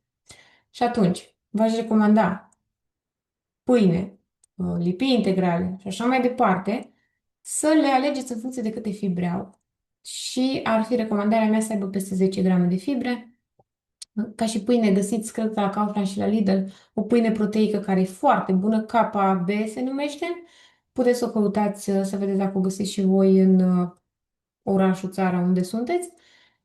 Și atunci, v-aș recomanda pâine, lipii integrale și așa mai departe, să le alegeți în funcție de câte fibre au. Și ar fi recomandarea mea să aibă peste 10 grame de fibre. Ca și pâine găsiți, cred că la Kaufland și la Lidl, o pâine proteică care e foarte bună, KB se numește. Puteți să o căutați, să vedeți dacă o găsiți și voi în orașul, țara unde sunteți.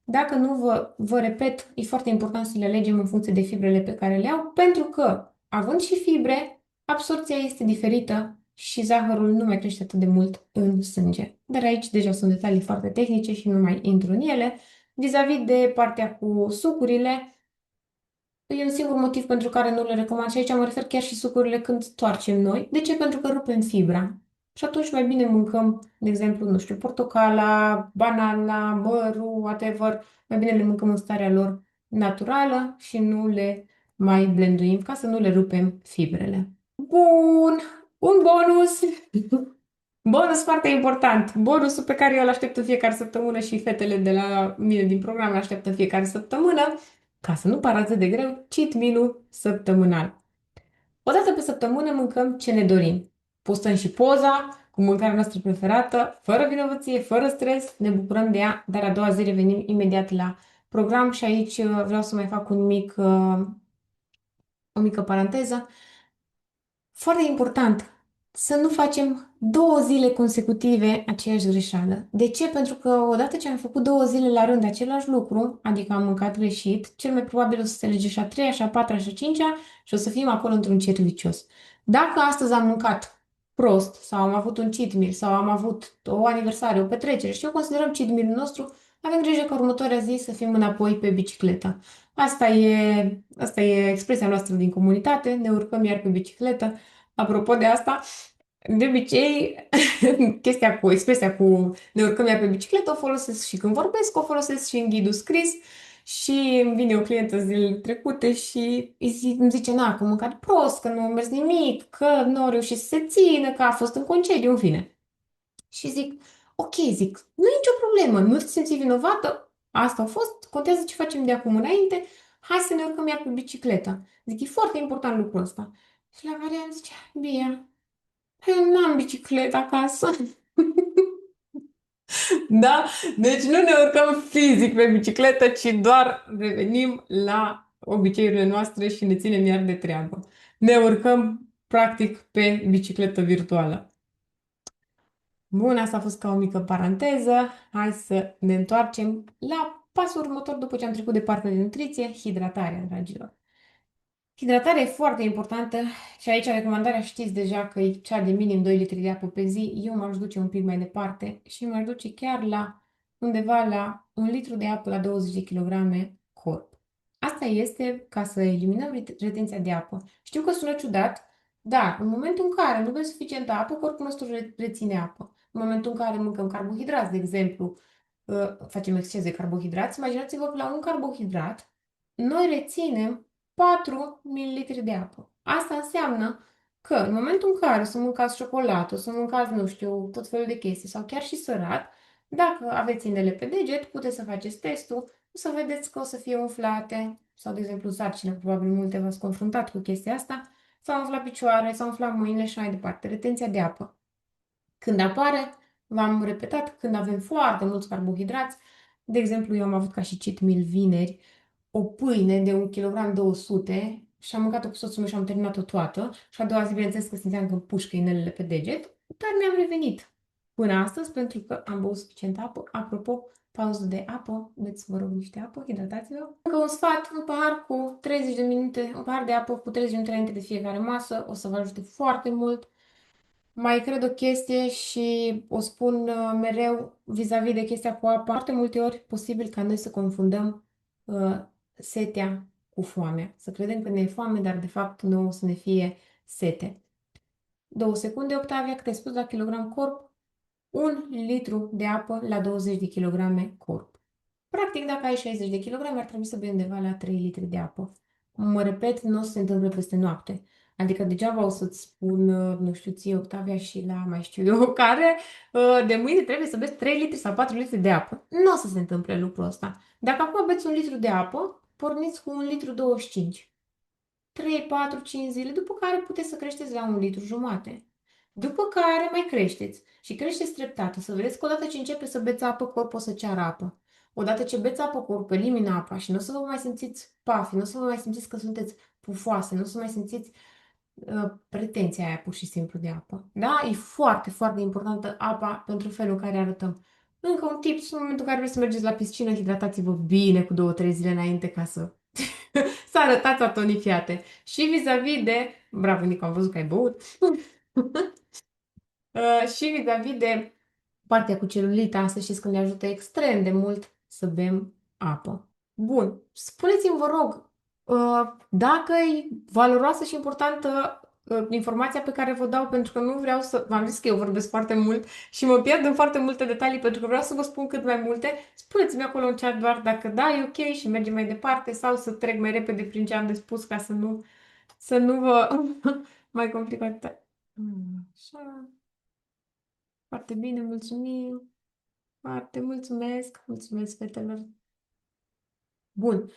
Dacă nu, vă repet, e foarte important să le alegem în funcție de fibrele pe care le au, pentru că, având și fibre, absorpția este diferită și zahărul nu mai crește atât de mult în sânge. Dar aici deja sunt detalii foarte tehnice și nu mai intru în ele. Vis-a-vis de partea cu sucurile, e un singur motiv pentru care nu le recomand și aici mă refer chiar și sucurile când toarcem noi. De ce? Pentru că rupem fibra. Și atunci mai bine mâncăm, de exemplu, nu știu, portocala, banana, mărul, whatever. Mai bine le mâncăm în starea lor naturală și nu le mai blenduim ca să nu le rupem fibrele. Bun! Un bonus! Bonus foarte important. Bonusul pe care eu îl aștept în fiecare săptămână și fetele de la mine din program îl aștept în fiecare săptămână. Ca să nu pară atât de greu, cheat meal-ul săptămânal. O dată pe săptămână mâncăm ce ne dorim. Postăm și poza cu mâncarea noastră preferată, fără vinovăție, fără stres, ne bucurăm de ea, dar a doua zi revenim imediat la program și aici vreau să mai fac o mică paranteză. Foarte important să nu facem 2 zile consecutive aceeași greșeală. De ce? Pentru că odată ce am făcut 2 zile la rând același lucru, adică am mâncat greșit, cel mai probabil o să se lege și a treia, și a patra, și a cincea și o să fim acolo într-un cerc vicios. Dacă astăzi am mâncat prost sau am avut un cheat meal sau am avut o aniversare, o petrecere și eu considerăm cheat meal-ul nostru, avem grijă că următoarea zi să fim înapoi pe bicicletă. Asta e expresia noastră din comunitate, ne urcăm iar pe bicicletă. Apropo de asta, de obicei, expresia cu ne urcăm iar pe bicicletă o folosesc și când vorbesc, o folosesc și în ghidul scris și îmi vine o clientă zilele trecute și îmi zice, na, că am mâncat prost, că nu a mers nimic, că nu a reușit să se țină, că a fost în concediu, în fine. Și zic, ok, zic, nu e nicio problemă, nu te simți vinovată, asta a fost, contează ce facem de acum înainte, hai să ne urcăm iar pe bicicletă. Zic, e foarte important lucrul ăsta. Și la care am zis, bine, eu n-am bicicletă acasă. Da? Deci nu ne urcăm fizic pe bicicletă, ci doar revenim la obiceiurile noastre și ne ținem iar de treabă. Ne urcăm, practic, pe bicicletă virtuală. Bun, asta a fost ca o mică paranteză. Hai să ne întoarcem la pasul următor după ce am trecut de partea de nutriție, hidratarea, dragilor. Hidratarea e foarte importantă și aici recomandarea știți deja că e cea de minim 2 litri de apă pe zi. Eu m-aș duce un pic mai departe și m-aș duce chiar la undeva la 1 litru de apă la 20 de kilograme corp. Asta este ca să eliminăm retenția de apă. Știu că sună ciudat, dar în momentul în care nu bem suficientă apă, corpul nostru reține apă. În momentul în care mâncăm carbohidrați, de exemplu, facem exces de carbohidrați, imaginați-vă că la un carbohidrat noi reținem 4 ml de apă. Asta înseamnă că în momentul în care o să mâncați ciocolată, o să mâncați, nu știu, tot felul de chestii sau chiar și sărat, dacă aveți inele pe deget, puteți să faceți testul, o să vedeți că o să fie umflate, sau de exemplu sarcină, probabil multe v-ați confruntat cu chestia asta, s-au umflat picioare, s-au umflat mâinile și mai departe, retenția de apă. Când apare, v-am repetat, când avem foarte mulți carbohidrați, de exemplu, eu am avut ca și cheat meal vineri, o pâine de 1,2 kg și am mâncat-o cu soțul meu și am terminat-o toată. Și a doua zi, bineînțeles că simțeam că îmi pușcă inelele pe deget, dar mi-am revenit până astăzi pentru că am băut suficientă apă. Apropo, pauză de apă, beți, vă rog, niște apă, hidratați-vă. Încă un sfat, un pahar cu 30 de minute, un pahar de apă cu 30 de minute înainte de fiecare masă, o să vă ajute foarte mult. Mai cred o chestie și o spun mereu vis-a-vis de chestia cu apa. Foarte multe ori posibil ca noi să confundăm setea cu foamea. Să credem că ne e foame, dar de fapt nu o să ne fie sete. 2 secunde, Octavia, cât ai spus la kilogram corp? 1 litru de apă la 20 de kilograme corp. Practic, dacă ai 60 de kilograme, ar trebui să bei undeva la 3 litri de apă. Mă repet, nu o să se întâmple peste noapte. Adică degeaba o să-ți spun, nu știu, ție, Octavia, și la mai știu eu care, de mâine trebuie să beți 3 litri sau 4 litri de apă. Nu o să se întâmple lucrul ăsta. Dacă acum beți 1 litru de apă, porniți cu 1,25 litru. 3, 4, 5 zile, după care puteți să creșteți la 1,5 litru. După care mai creșteți și creșteți treptat. O să vedeți că odată ce începe să beți apă, corpul o să ceară apă. Odată ce beți apă, corpul elimină apa și nu o să vă mai simțiți pafi, nu o să vă mai simțiți că sunteți pufoase, nu o să mai simțiți pretenția aia pur și simplu de apă. Da? E foarte, foarte importantă apa pentru felul în care arătăm. Încă un tip, în momentul în care vreți să mergeți la piscină, hidratați-vă bine cu 2-3 zile înainte ca să să arătați atonifiate. Și vis-a-vis de... Bravo, Nico, am văzut că ai băut. Și vis-a-vis de partea cu celulita, să știți că ne ajută extrem de mult să bem apă. Bun, spuneți-mi, vă rog, dacă e valoroasă și importantă informația pe care vă dau, pentru că nu vreau să... V-am zis că eu vorbesc foarte mult și mă pierd în foarte multe detalii, pentru că vreau să vă spun cât mai multe. Spuneți-mi acolo în chat doar dacă da, e ok și mergem mai departe sau să trec mai repede prin ce am de spus ca să nu vă mai complicați. Așa. Foarte bine, mulțumim. Foarte mulțumesc. Mulțumesc, fetelor. Bun.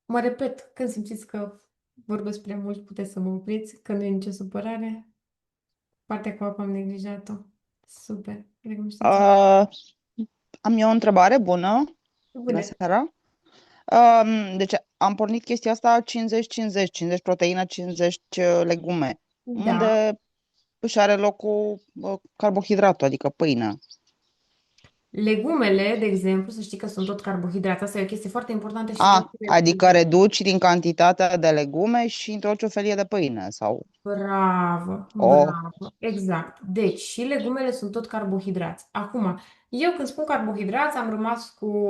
Mă repet, când simțiți că vorbesc prea mult, puteți să mă opriți, că nu e nicio supărare. Partea cu apa am neglijat-o. Super. Am eu o întrebare bună. Bună Bune. seara. Deci am pornit chestia asta 50-50, 50 proteină, 50 legume. Da. Unde își are locul carbohidratul, adică pâinea. Legumele, de exemplu, să știi că sunt tot carbohidrați. Asta e o chestie foarte importantă și Adică reduci din cantitatea de legume și introduci o felie de pâine sau... Bravo, Oh, bravo, exact. Deci, și legumele sunt tot carbohidrați. Acum, eu când spun carbohidrați, am rămas cu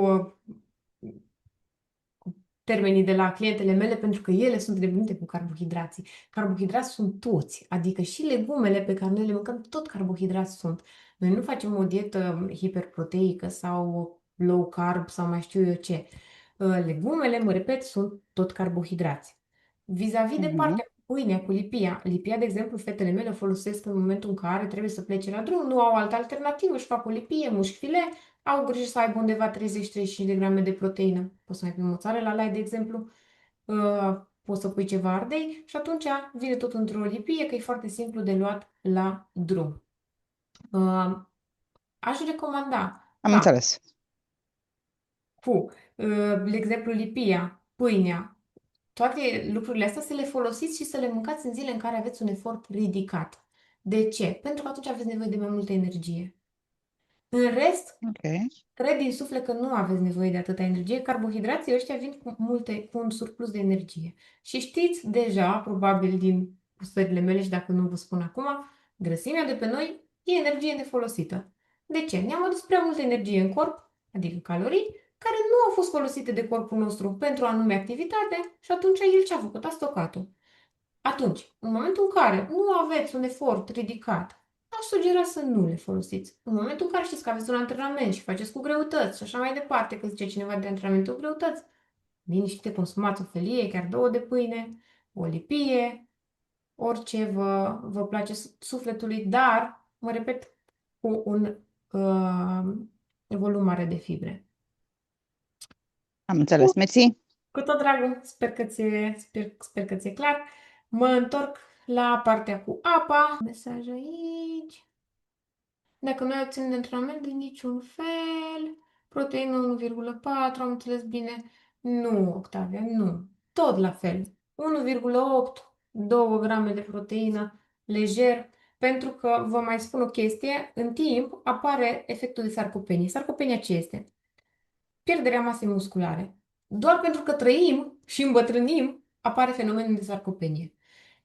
termenii de la clientele mele pentru că ele sunt nebunite cu carbohidrații. Carbohidrați sunt toți, adică și legumele pe care noi le mâncăm, tot carbohidrați sunt. Noi nu facem o dietă hiperproteică sau low carb sau mai știu eu ce. Legumele, mă repet, sunt tot carbohidrați. Vis-a-vis de partea cu pâinea, cu lipia. Lipia, de exemplu, fetele mele o folosesc în momentul în care trebuie să plece la drum, nu au altă alternativă, își fac o lipie, mușc file, au grijă să aibă undeva 30-35 de grame de proteină. Poți să mai pui mozzarella light, de exemplu, poți să pui ceva ardei și atunci vine tot într-o lipie, că e foarte simplu de luat la drum. Aș recomanda am ca înțeles. cu, de exemplu, lipia, pâinea, toate lucrurile astea să le folosiți și să le mâncați în zile în care aveți un efort ridicat. De ce? Pentru că atunci aveți nevoie de mai multă energie. În rest, Ok. cred din suflet că nu aveți nevoie de atâta energie. Carbohidrații ăștia vin cu un surplus de energie. Și știți deja, probabil din stările mele și dacă nu vă spun acum, grăsimea de pe noi e energie nefolosită. De ce? Ne-am adus prea multă energie în corp, adică calorii, care nu au fost folosite de corpul nostru pentru o anume activitate și atunci el ce a făcut? A stocat-o. Atunci, în momentul în care nu aveți un efort ridicat, aș sugera să nu le folosiți. În momentul în care știți că aveți un antrenament și faceți cu greutăți și așa mai departe, că zice cineva de antrenament cu greutăți, liniște, consumați o felie, chiar două de pâine, o lipie, orice vă place sufletului, dar, mă repet, cu un volum mare de fibre. Am înțeles. Mersi. Cu tot dragul, sper că ți-e clar. Mă întorc la partea cu apa. Mesaj aici. Dacă noi obținem de antrenament de niciun fel, proteină 1,4, am înțeles bine? Nu, Octavia, nu. Tot la fel. 1,8, 2 grame de proteină, lejer, pentru că vă mai spun o chestie, în timp apare efectul de sarcopenie. Sarcopenia ce este? Pierderea masei musculare. Doar pentru că trăim și îmbătrânim, apare fenomenul de sarcopenie.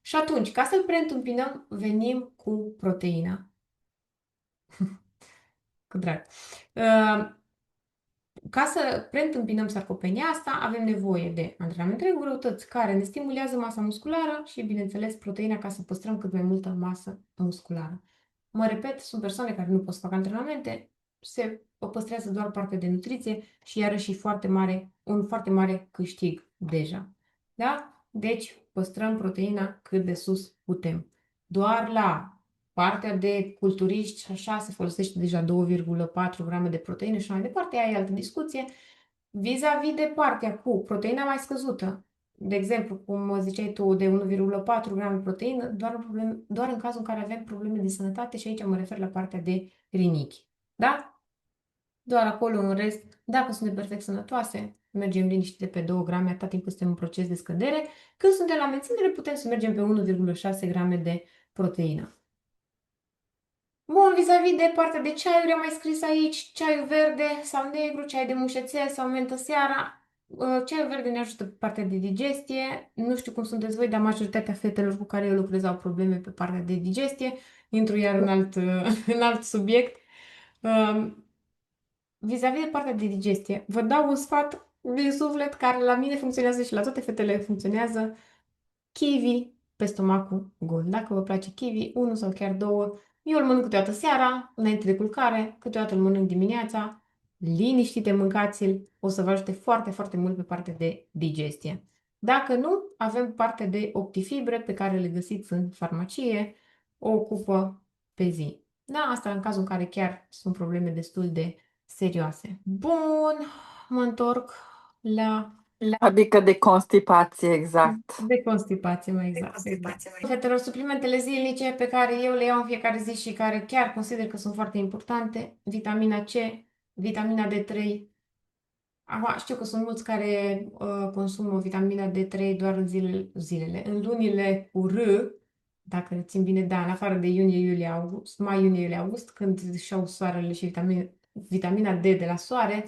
Și atunci, ca să-l preîntâmpinăm, venim cu proteina. Cu drag. Ca să preîntâmpinăm sarcopenia asta, avem nevoie de antrenament de greutăți care ne stimulează masa musculară și, bineînțeles, proteina ca să păstrăm cât mai multă masă musculară. Mă repet, sunt persoane care nu pot să facă antrenamente, se păstrează doar partea de nutriție și iarăși un foarte mare câștig deja. Da? Deci păstrăm proteina cât de sus putem. Doar la partea de culturiști și așa se folosește deja 2,4 grame de proteină și mai departe, aia e altă discuție. Vis-a-vis de partea cu proteina mai scăzută, de exemplu, cum ziceai tu, de 1,4 grame de proteină, doar în cazul în care avem probleme de sănătate și aici mă refer la partea de rinichi. Da? Doar acolo, în rest, dacă suntem perfect sănătoase, mergem liniștite pe 2 grame atât timp cât suntem în proces de scădere. Când suntem la menținere, putem să mergem pe 1,6 grame de proteină. Bun, vis-a-vis de partea de ceaiuri, am mai scris aici ceaiul verde sau negru, ceai de mușețel sau mentă seara. Ceaiul verde ne ajută pe partea de digestie. Nu știu cum sunteți voi, dar majoritatea fetelor cu care eu lucrez au probleme pe partea de digestie. Intru iar în alt subiect. Vis-a-vis de partea de digestie, vă dau un sfat din suflet care la mine funcționează și la toate fetele funcționează. Kiwi pe stomacul gol. Dacă vă place kiwi, unul sau chiar două, eu îl mănânc câteodată seara, înainte de culcare, câteodată îl mănânc dimineața, liniștite mâncați-l, o să vă ajute foarte, foarte mult pe partea de digestie. Dacă nu, avem partea de optifibre pe care le găsiți în farmacie, o cupă pe zi. Da, asta în cazul în care chiar sunt probleme destul de serioase. Bun, mă întorc la Adică de constipație, exact. de constipație, mai exact. Fetelor, suplimentele zilnice pe care eu le iau în fiecare zi și care chiar consider că sunt foarte importante, vitamina C, vitamina D3, Acum, știu că sunt mulți care consumă vitamina D3 doar în în lunile cu R, dacă rețin bine, da, în afară de iunie, iulie, august, mai, iunie, iulie, august, când își au soarele și vitamina D de la soare.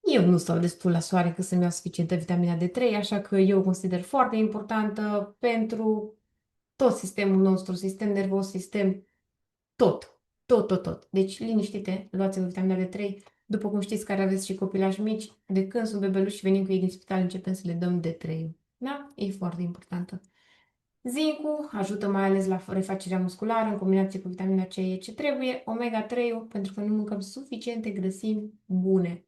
Eu nu stau destul la soare că să-mi iau suficientă vitamina D3, așa că eu o consider foarte importantă pentru tot sistemul nostru, sistem nervos, sistem tot, tot, tot, tot. Deci, liniștite, luați-vă vitamina D3. După cum știți, care aveți și copilași mici, de când sunt bebeluși și venim cu ei din spital, începem să le dăm D3. Da? E foarte importantă. Zincul ajută mai ales la refacerea musculară în combinație cu vitamina C e ce trebuie, omega-3 pentru că nu mâncăm suficiente grăsimi bune.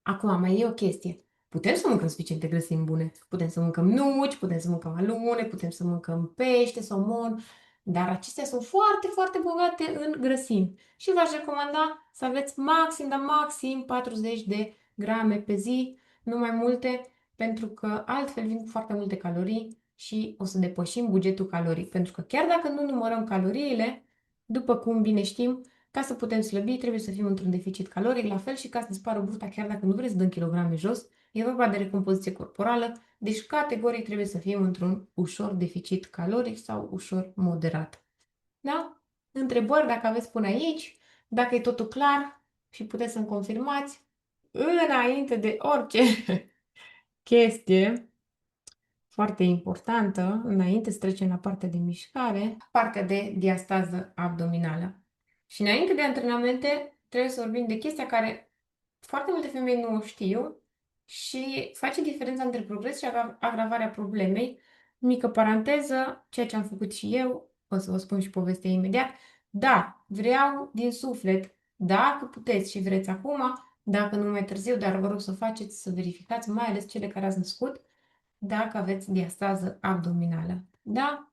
Acum, mai e o chestie. Putem să mâncăm suficiente grăsimi bune. Putem să mâncăm nuci, putem să mâncăm alune, putem să mâncăm pește, somon, dar acestea sunt foarte, foarte bogate în grăsimi. Și v-aș recomanda să aveți maxim, dar maxim 40 de grame pe zi, nu mai multe, pentru că altfel vin cu foarte multe calorii și o să depășim bugetul caloric. Pentru că chiar dacă nu numărăm caloriile, după cum bine știm, ca să putem slăbi, trebuie să fim într-un deficit caloric, la fel și ca să dispară burta, chiar dacă nu vreți să dăm kilograme jos, e vorba de recompoziție corporală, deci categoric trebuie să fim într-un ușor deficit caloric sau ușor moderat. Da? Întrebări dacă aveți până aici, dacă e totul clar și puteți să-mi confirmați, înainte de orice chestie foarte importantă, înainte să trecem la partea de mișcare, partea de diastază abdominală. Și înainte de antrenamente, trebuie să vorbim de chestia care foarte multe femei nu o știu și face diferența între progres și agravarea problemei. Mică paranteză, ceea ce am făcut și eu, o să vă spun și povestea imediat. Da, vreau din suflet, dacă puteți și vreți acum, dacă nu mai târziu, dar vă rog să faceți, să verificați, mai ales cele care ați născut, dacă aveți diastază abdominală. Da?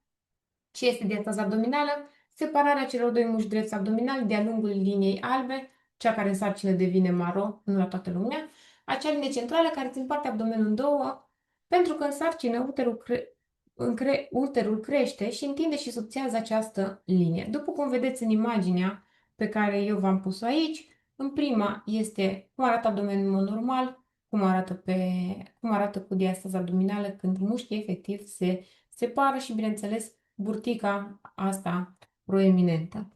Ce este diastază abdominală? Separarea celor doi mușchi drepți abdominali de-a lungul liniei albe, cea care în sarcină devine maro, nu la toată lumea, acea linie centrală care țin partea abdomenului în două, pentru că în sarcină uterul crește și întinde și subțiază această linie. După cum vedeți în imaginea pe care eu v-am pus-o aici, în prima este cum arată abdomenul în mod normal, cum arată cu diastază abdominală când mușchii efectiv se separă și, bineînțeles, burtica asta proeminentă.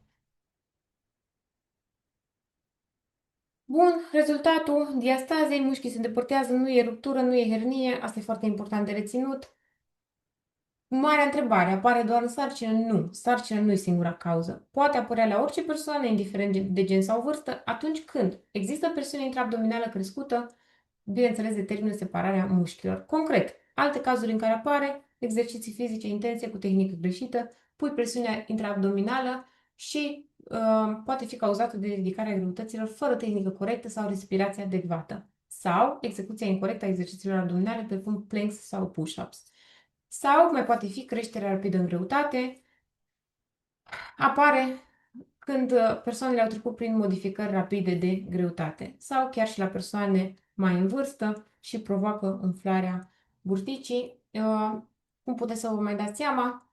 Bun, rezultatul diastazei, mușchii se îndepărtează, nu e ruptură, nu e hernie, asta e foarte important de reținut. Marea întrebare, apare doar în sarcină? Nu, sarcina nu e singura cauză. Poate apărea la orice persoană, indiferent de gen sau vârstă, atunci când există presiune intraabdominală crescută, bineînțeles, determină separarea mușchilor. Concret, alte cazuri în care apare exerciții fizice intense cu tehnică greșită, pui presiunea intraabdominală și poate fi cauzată de ridicarea greutăților fără tehnică corectă sau respirație adecvată sau execuția incorrectă a exercițiilor abdominale precum planks sau push-ups. Sau mai poate fi creșterea rapidă în greutate, apare când persoanele au trecut prin modificări rapide de greutate sau chiar și la persoane mai în vârstă și provoacă umflarea burticii. Cum puteți să vă mai dați seama,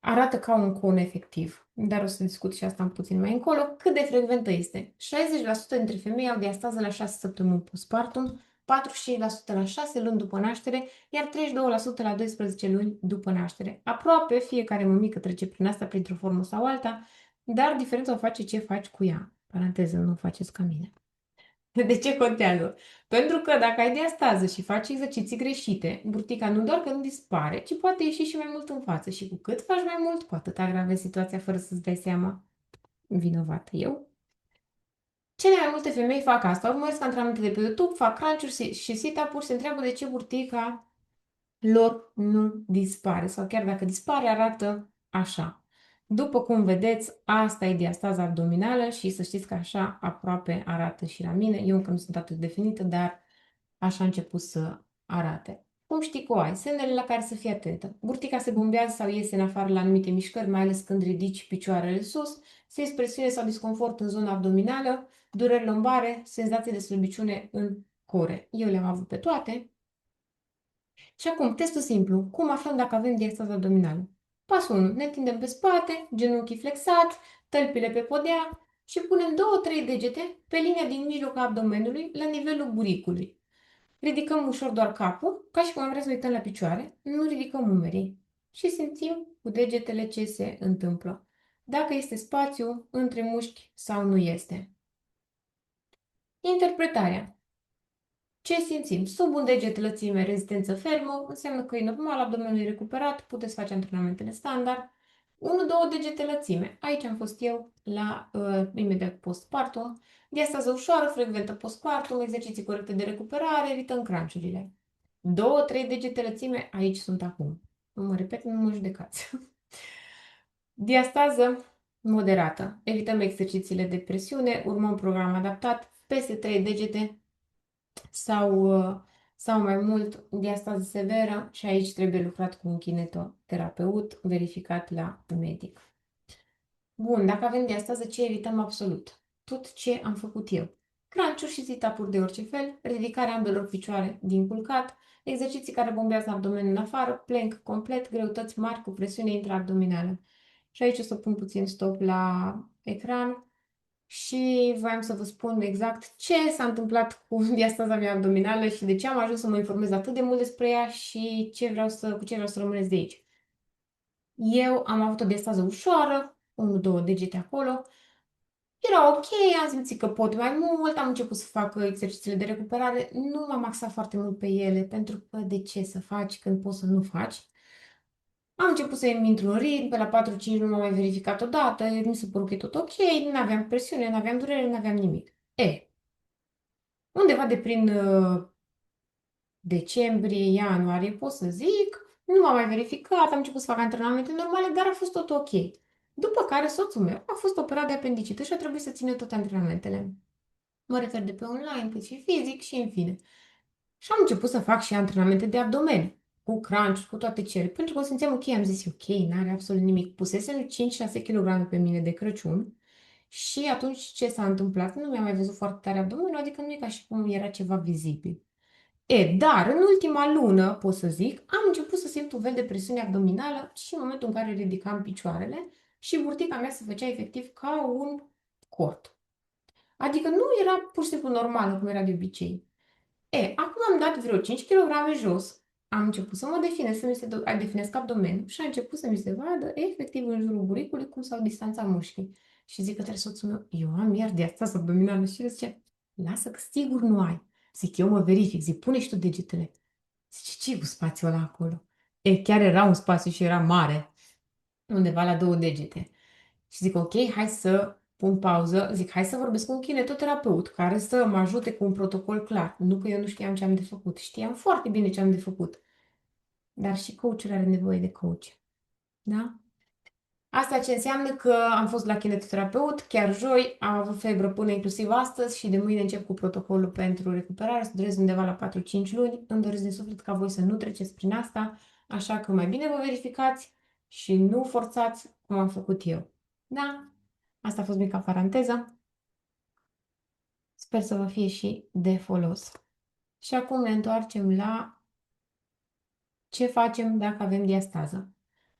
arată ca un con efectiv, dar o să discut și asta puțin mai încolo. Cât de frecventă este? 60% dintre femei au diastază la 6 săptămâni postpartum, 45% la 6 luni după naștere, iar 32% la 12 luni după naștere. Aproape fiecare mămică trece prin asta printr-o formă sau alta, dar diferența o face ce faci cu ea. Paranteză, nu faceți ca mine. De ce contează? Pentru că dacă ai diastază și faci exerciții greșite, burtica nu doar că nu dispare, ci poate ieși și mai mult în față. Și cu cât faci mai mult, cu atât agravezi situația fără să-ți dai seama. Vinovată eu. Cele mai multe femei fac asta, urmăresc antrenamente de pe YouTube, fac crunch-uri și sit-up-uri, se întreabă de ce burtica lor nu dispare sau chiar dacă dispare arată așa. După cum vedeți, asta e diastaza abdominală și să știți că așa aproape arată și la mine. Eu încă nu sunt atât definită, dar așa a început să arate. Cum știi că o ai? Semnele la care să fii atentă. Burtica se bombează sau iese în afară la anumite mișcări, mai ales când ridici picioarele sus, simți presiune sau disconfort în zona abdominală, dureri lombare, senzații de slăbiciune în core. Eu le-am avut pe toate. Și acum, testul simplu. Cum aflăm dacă avem diastază abdominală? Pasul 1. Ne întindem pe spate, genunchii flexați, tălpile pe podea, și punem 2-3 degete pe linia din mijlocul abdomenului, la nivelul buricului. Ridicăm ușor doar capul, ca și cum am vrea să uităm la picioare, nu ridicăm umerii și simțim cu degetele ce se întâmplă. Dacă este spațiu între mușchi sau nu este. Interpretarea. Ce simțim? Sub un deget lățime, rezistență fermă, înseamnă că e normal, abdomenul e recuperat, puteți face antrenamentele standard. 1-2 degete lățime. Aici am fost eu imediat postpartum. Diastază ușoară, frecventă postpartum, exerciții corecte de recuperare, evităm crunch-urile. 2-3 degete lățime, aici sunt acum. Nu mă repet, nu mă judecați. Diastază moderată. Evităm exercițiile de presiune, urmăm un program adaptat, peste 3 degete sau mai mult diastază severă și aici trebuie lucrat cu un kinetoterapeut verificat la medic. Bun, dacă avem diastază, ce evităm absolut? Tot ce am făcut eu. Crunch-uri și sit-up-uri de orice fel, ridicarea ambelor picioare din culcat, exerciții care bombează abdomenul în afară, plank complet, greutăți mari cu presiune intraabdominală. Și aici o să pun puțin stop la ecran și voiam să vă spun exact ce s-a întâmplat cu diastaza mea abdominală și de ce am ajuns să mă informez atât de mult despre ea și cu ce vreau să rămâneți de aici. Eu am avut o diastază ușoară, 1-2 degete acolo, era ok, am simțit că pot mai mult, am început să fac exercițiile de recuperare, nu m-am axat foarte mult pe ele, pentru că de ce să faci când poți să nu faci? Am început să îmi intru în ritm, pe la 4-5 nu m-am mai verificat odată, mi se păru că e tot ok, nu aveam presiune, nu aveam durere, nu aveam nimic. Undeva de prin decembrie, ianuarie, pot să zic, nu m-am mai verificat, am început să fac antrenamente normale, dar a fost tot ok. După care soțul meu a fost operat de apendicită și a trebuit să țină toate antrenamentele. Mă refer de pe online, cât și fizic și în fine. Și am început să fac și antrenamente de abdomen, cu crunch, cu toate cele. Pentru că o simțeam ok, am zis ok, n-are absolut nimic. Pusesem 5-6 kg pe mine de Crăciun și atunci ce s-a întâmplat? Nu mi-am mai văzut foarte tare abdomenul, adică nu e ca și cum era ceva vizibil. Dar în ultima lună, pot să zic, am început să simt un fel de presiune abdominală și în momentul în care ridicam picioarele și burtica mea se făcea efectiv ca un cort. Adică nu era pur și simplu normală cum era de obicei. Acum am dat vreo 5 kg jos, am început să mă definez, să mi se definesc abdomenul și a început să mi se vadă efectiv în jurul buricului cum s-au distanțat mușchii. Și zic către soțul meu, eu am iar diastază abdominală și el zice, lasă că sigur nu ai. Zic, eu mă verific, zic, pune și tu degetele. Zice, ce e cu spațiul ăla acolo? Chiar era un spațiu și era mare, undeva la 2 degete. Și zic, ok, hai să pun pauză, zic, hai să vorbesc cu un kinetoterapeut care să mă ajute cu un protocol clar. Nu că eu nu știam ce am de făcut, știam foarte bine ce am de făcut. Dar și coachul are nevoie de coach. Da? Asta ce înseamnă că am fost la kinetoterapeut, chiar joi, am avut febră până inclusiv astăzi și de mâine încep cu protocolul pentru recuperare, să durez undeva la 4-5 luni. Îmi doresc din suflet ca voi să nu treceți prin asta, așa că mai bine vă verificați și nu forțați cum am făcut eu. Da? Asta a fost mica paranteză. Sper să vă fie și de folos. Și acum ne întoarcem la ce facem dacă avem diastază.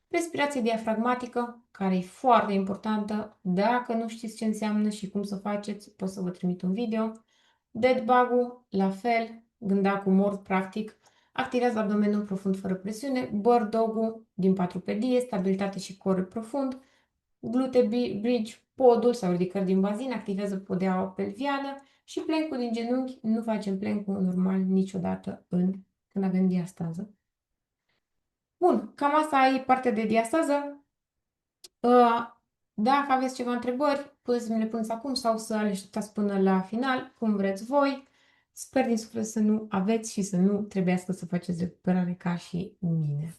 Respirație diafragmatică, care e foarte importantă. Dacă nu știți ce înseamnă și cum să faceți, pot să vă trimit un video. Dead bug-ul, la fel, gândacul mort, practic, activează abdomenul profund fără presiune. Bird dog-ul, din patru-pedie, stabilitate și core profund. Glute bridge, podul sau ridicări din bazin, activează podeaua pelviană și plank-ul din genunchi. Nu facem plank-ul normal niciodată când avem diastază. Bun, cam asta e partea de diastază. Dacă aveți ceva întrebări, puteți să mi le puneți acum sau să le așteptați până la final, cum vreți voi. Sper din suflet să nu aveți și să nu trebuiască să faceți recuperare ca și mine.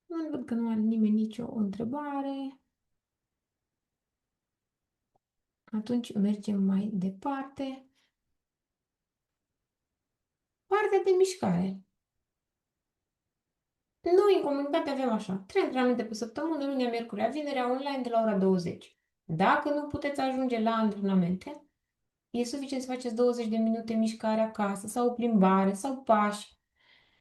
Nu văd că nu are nimeni nicio întrebare. Atunci mergem mai departe. Partea de mișcare. Noi în comunitate avem așa, 3 antrenamente pe săptămână, lunea, miercurea, vinerea, online de la ora 20. Dacă nu puteți ajunge la antrenamente, e suficient să faceți 20 de minute mișcare acasă sau o plimbare sau pași.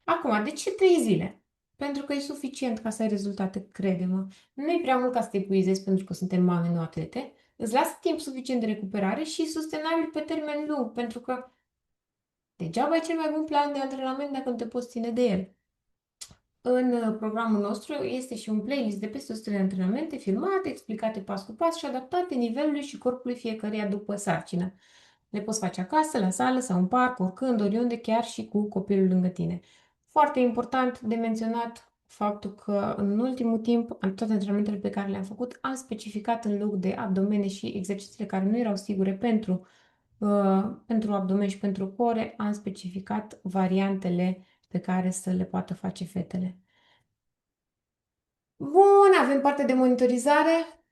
Acum, de ce 3 zile? Pentru că e suficient ca să ai rezultate, crede-mă. Nu e prea mult ca să te epuizezi pentru că suntem mame, nu atlete. Îți lasă timp suficient de recuperare și sustenabil pe termen lung, pentru că degeaba ai cel mai bun plan de antrenament dacă nu te poți ține de el. În programul nostru este și un playlist de peste 100 de antrenamente filmate, explicate pas cu pas și adaptate nivelului și corpului fiecăruia după sarcină. Le poți face acasă, la sală sau în parc, oricând, oriunde, chiar și cu copilul lângă tine. Foarte important de menționat faptul că în ultimul timp, în toate antrenamentele pe care le-am făcut, am specificat în loc de abdomene și exercițiile care nu erau sigure pentru abdomen și pentru core, am specificat variantele pe care să le poată face fetele. Bun, avem partea de monitorizare,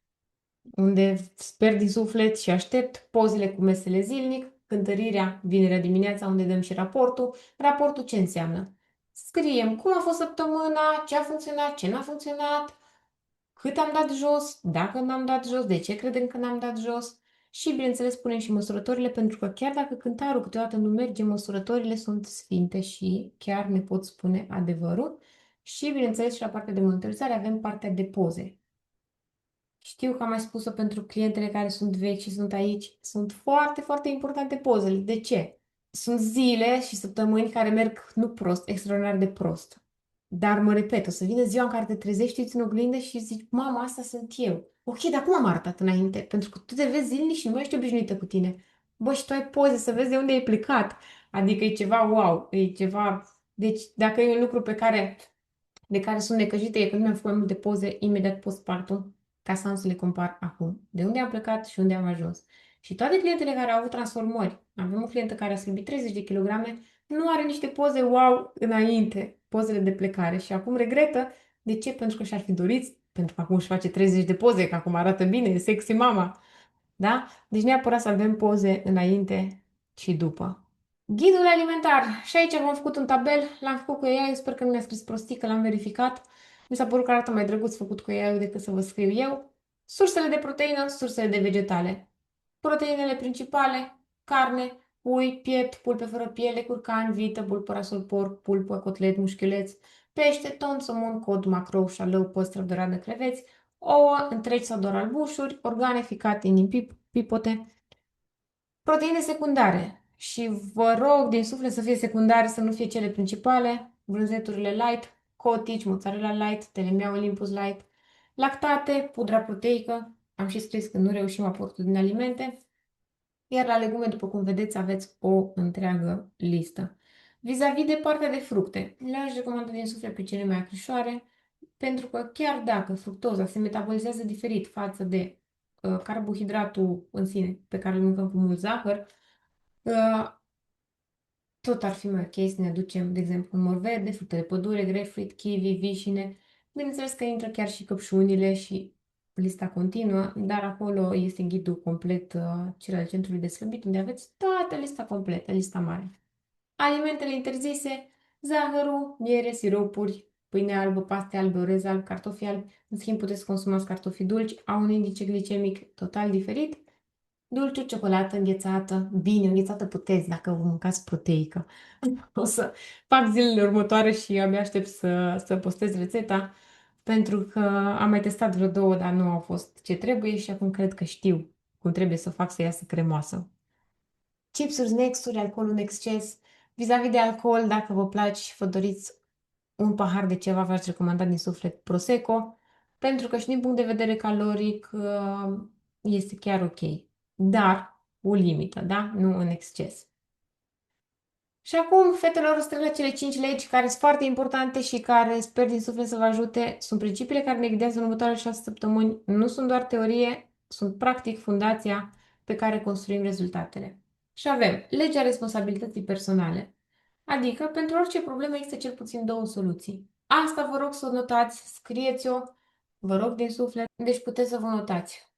unde sper din suflet și aștept pozele cu mesele zilnic, cântărirea vinerea dimineața, unde dăm și raportul. Raportul ce înseamnă? Scriem cum a fost săptămâna, ce a funcționat, ce n-a funcționat, cât am dat jos, dacă n-am dat jos, de ce credem că n-am dat jos. Și, bineînțeles, punem și măsurătorile, pentru că chiar dacă cântarul câteodată nu merge, măsurătorile sunt sfinte și chiar ne pot spune adevărul. Și, bineînțeles, și la partea de monitorizare avem partea de poze. Știu că am mai spus-o pentru clientele care sunt vechi și sunt aici. Sunt foarte, foarte importante pozele. De ce? Sunt zile și săptămâni care merg nu prost, extraordinar de prost. Dar mă repet, o să vină ziua în care te trezești, uiți în oglindă și zici, mama, asta sunt eu. Ok, dar cum am arătat înainte? Pentru că tu te vezi zilnic și nu mai ești obișnuită cu tine. Bă, și tu ai poze să vezi de unde ai plecat. Adică e ceva wow, e ceva... Deci, dacă e un lucru de care sunt necăjite, e că nu mi-am făcut mai multe poze imediat postpartum, ca să am să le compar acum. De unde am plecat și unde am ajuns. Și toate clientele care au avut transformări, avem o clientă care a slăbit 30 de kilograme, nu are niște poze wow înainte, pozele de plecare și acum regretă. De ce? Pentru că și-ar fi dorit, pentru că acum își face 30 de poze, că acum arată bine, e sexy mama. Da? Deci neapărat să avem poze înainte și după. Ghidul alimentar. Și aici am făcut un tabel, l-am făcut cu AI, sper că nu mi-a scris prostii, că l-am verificat. Mi s-a părut că arată mai drăguț făcut cu AI decât să vă scriu eu. Sursele de proteină, sursele de vegetale. Proteinele principale, carne, pui, piept, pulpe fără piele, curcan, vită, bulpărasol, porc, pulpă, cotlet, mușchiuleț, pește, ton, somon, cod, macrou, șalău, păstră, doradă, creveți, ouă, întregi sau doar albușuri, organe, ficate, inimi, pipote. Proteine secundare. Și vă rog din suflet să fie secundare, să nu fie cele principale. Brânzeturile light, cottage, mozzarella light, telemea Olympus light, lactate, pudra proteică. Am și scris că nu reușim aportul din alimente. Iar la legume, după cum vedeți, aveți o întreagă listă. Vis-a-vis de partea de fructe, le-aș recomanda din suflet pe cele mai acrișoare, pentru că chiar dacă fructoza se metabolizează diferit față de carbohidratul în sine, pe care îl mâncăm cu mult zahăr, tot ar fi mai ok să ne aducem, de exemplu, un mor verde, fructe de pădure, grapefruit, kiwi, vișine. Bineînțeles că intră chiar și căpșunile și lista continuă, dar acolo este ghidul complet, cel al centrului de slăbit, unde aveți toată lista completă, lista mare. Alimentele interzise, zahărul, miere, siropuri, pâine albă, paste albe, orez alb, cartofi albi. În schimb, puteți să consumați cartofi dulci, au un indice glicemic total diferit. Dulciuri, ciocolată înghețată, bine, înghețată puteți dacă vă mâncați proteică. O să fac zilele următoare și abia aștept să postez rețeta, pentru că am mai testat vreo două, dar nu au fost ce trebuie și acum cred că știu cum trebuie să fac să iasă cremoasă. Chipsuri, snacks-uri, alcool în exces. Vis-a-vis de alcool, dacă vă place și vă doriți un pahar de ceva, v-aș recomanda din suflet Prosecco, pentru că și din punct de vedere caloric este chiar ok. Dar o limită, da? Nu în exces. Și acum, fetelor, o să trec la cele 5 legi care sunt foarte importante și care sper din suflet să vă ajute. Sunt principiile care ne ghidează în următoarele 6 săptămâni. Nu sunt doar teorie, sunt practic fundația pe care construim rezultatele. Și avem legea responsabilității personale. Adică, pentru orice problemă există cel puțin două soluții. Asta vă rog să o notați, scrieți-o, vă rog din suflet. Deci puteți să vă notați.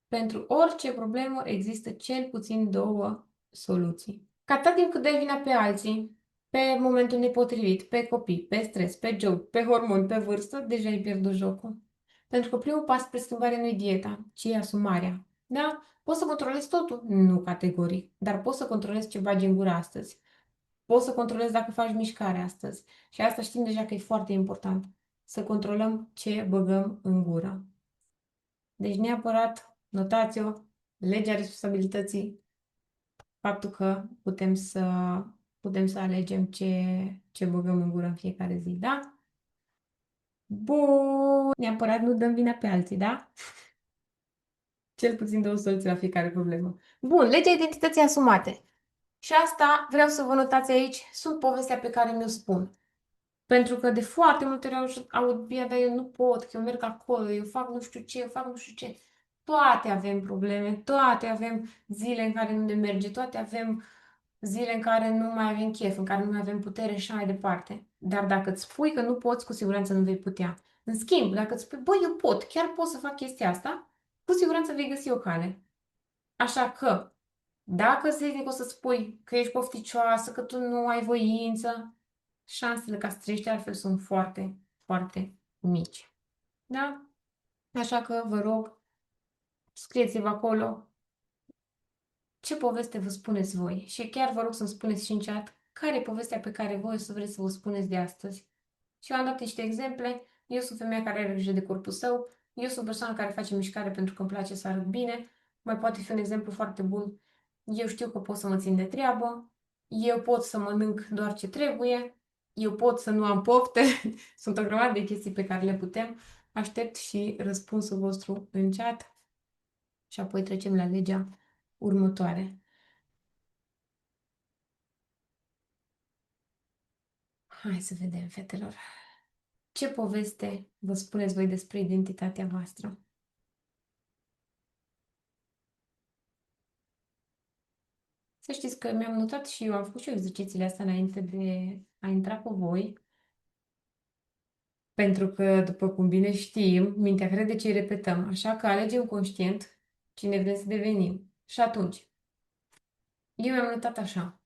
Pentru orice problemă există cel puțin două soluții. Că atât timp cât dai vina pe alții, pe momentul nepotrivit, pe copii, pe stres, pe job, pe hormoni, pe vârstă, deja ai pierdut jocul. Pentru că primul pas spre schimbare nu e dieta, ci e asumarea. Da? Poți să controlezi totul? Nu categoric, dar poți să controlezi ce bagi în gură astăzi. Poți să controlezi dacă faci mișcare astăzi. Și asta știm deja că e foarte important. Să controlăm ce băgăm în gură. Deci neapărat, notați-o, legea responsabilității, faptul că putem să alegem ce băgăm în gură în fiecare zi, da? Bun, neapărat nu dăm vina pe alții, da? Cel puțin două soluții la fiecare problemă. Bun, legea identității asumate. Și asta vreau să vă notați aici, sunt povestea pe care mi-o spun. Pentru că de foarte multe ori aud, bine, dar eu nu pot, că eu merg acolo, eu fac nu știu ce, eu fac nu știu ce. Toate avem probleme, toate avem zile în care nu ne merge, toate avem zile în care nu mai avem chef, în care nu mai avem putere și așa mai departe. Dar dacă îți spui că nu poți, cu siguranță nu vei putea. În schimb, dacă îți spui, băi, eu pot, chiar pot să fac chestia asta, cu siguranță vei găsi o cale. Așa că, dacă zilnic o să spui că ești pofticioasă, că tu nu ai voință, șansele ca să trăiești altfel sunt foarte, foarte mici. Da? Așa că vă rog, scrieți-vă acolo ce poveste vă spuneți voi. Și chiar vă rog să-mi spuneți și în chat care e povestea pe care voi o să vreți să vă spuneți de astăzi. Și eu am dat niște exemple. Eu sunt femeia care are grijă de corpul său. Eu sunt persoana care face mișcare pentru că îmi place să arăt bine. Mai poate fi un exemplu foarte bun. Eu știu că pot să mă țin de treabă. Eu pot să mănânc doar ce trebuie. Eu pot să nu am pofte. Sunt o grămadă de chestii pe care le putem. Aștept și răspunsul vostru în chat. Și apoi trecem la legea următoare. Hai să vedem, fetelor. Ce poveste vă spuneți voi despre identitatea voastră? Să știți că mi-am notat și eu, am făcut și eu exercițiile astea înainte de a intra cu voi, pentru că, după cum bine știm, mintea crede ce îi repetăm, așa că alegem conștient cine vrem să devenim. Și atunci, eu mi-am notat așa.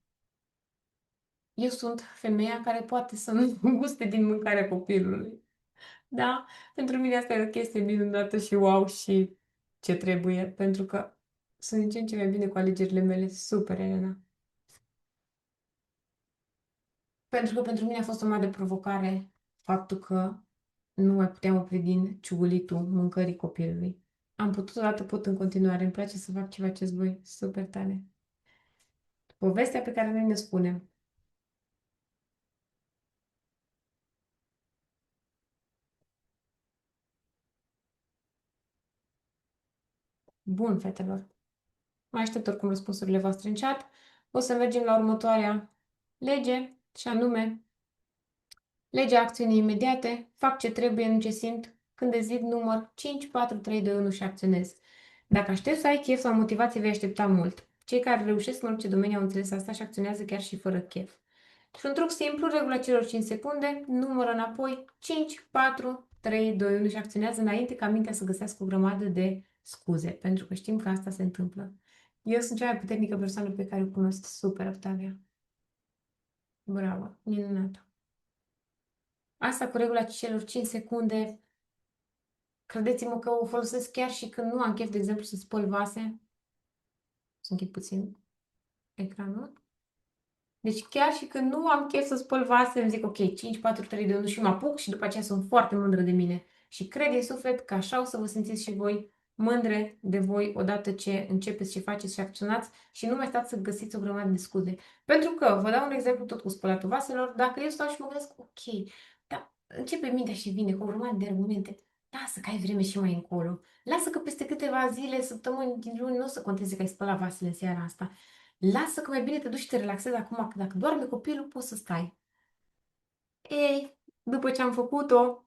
Eu sunt femeia care poate să nu guste din mâncarea copilului. Da? Pentru mine asta e o chestie minunată și wow și ce trebuie, pentru că sunt din ce în ce mai bine cu alegerile mele. Super, Elena. Pentru că pentru mine a fost o mare provocare faptul că nu mai puteam opri din ciugulitul mâncării copilului. Am putut odată, pot în continuare. Îmi place să fac ceva ce voi. Super tare. Povestea pe care noi ne spunem. Bun, fetelor. Mai aștept oricum răspunsurile voastre în chat. O să mergem la următoarea lege, și anume legea acțiunii imediate. Fac ce trebuie, nu ce simt. Când dezid număr 5, 4, 3, 2, 1 și acționez. Dacă aștept să ai chef sau motivație, vei aștepta mult. Cei care reușesc în orice domeniu au înțeles asta și acționează chiar și fără chef. Și un truc simplu, regula celor 5 secunde, numără înapoi 5, 4, 3, 2, 1 și acționează înainte ca mintea să găsească o grămadă de scuze, pentru că știm că asta se întâmplă. Eu sunt cea mai puternică persoană pe care o cunosc. Super, Octavia. Bravo, minunată. Asta cu regula celor 5 secunde, credeți-mă că o folosesc chiar și când nu am chef, de exemplu, să spăl vase. Să închid puțin ecranul. Deci chiar și când nu am chef să spăl vase, îmi zic ok, 5, 4, 3, 2, 1 și mă apuc și după aceea sunt foarte mândră de mine. Și cred din suflet că așa o să vă simțiți și voi mândre de voi odată ce începeți și faceți și acționați și nu mai stați să găsiți o grămadă de scuze. Pentru că, vă dau un exemplu tot cu spălatul vaselor, dacă eu stau și mă gândesc, ok, dar începe mintea și vine cu o grămadă de argumente, lasă că ai vreme și mai încolo, lasă că peste câteva zile, săptămâni, luni, nu o să conteze că ai spălat vasele în seara asta. Lasă că mai bine te duci și te relaxezi acum, că dacă doarme copilul, poți să stai. Ei, după ce am făcut-o,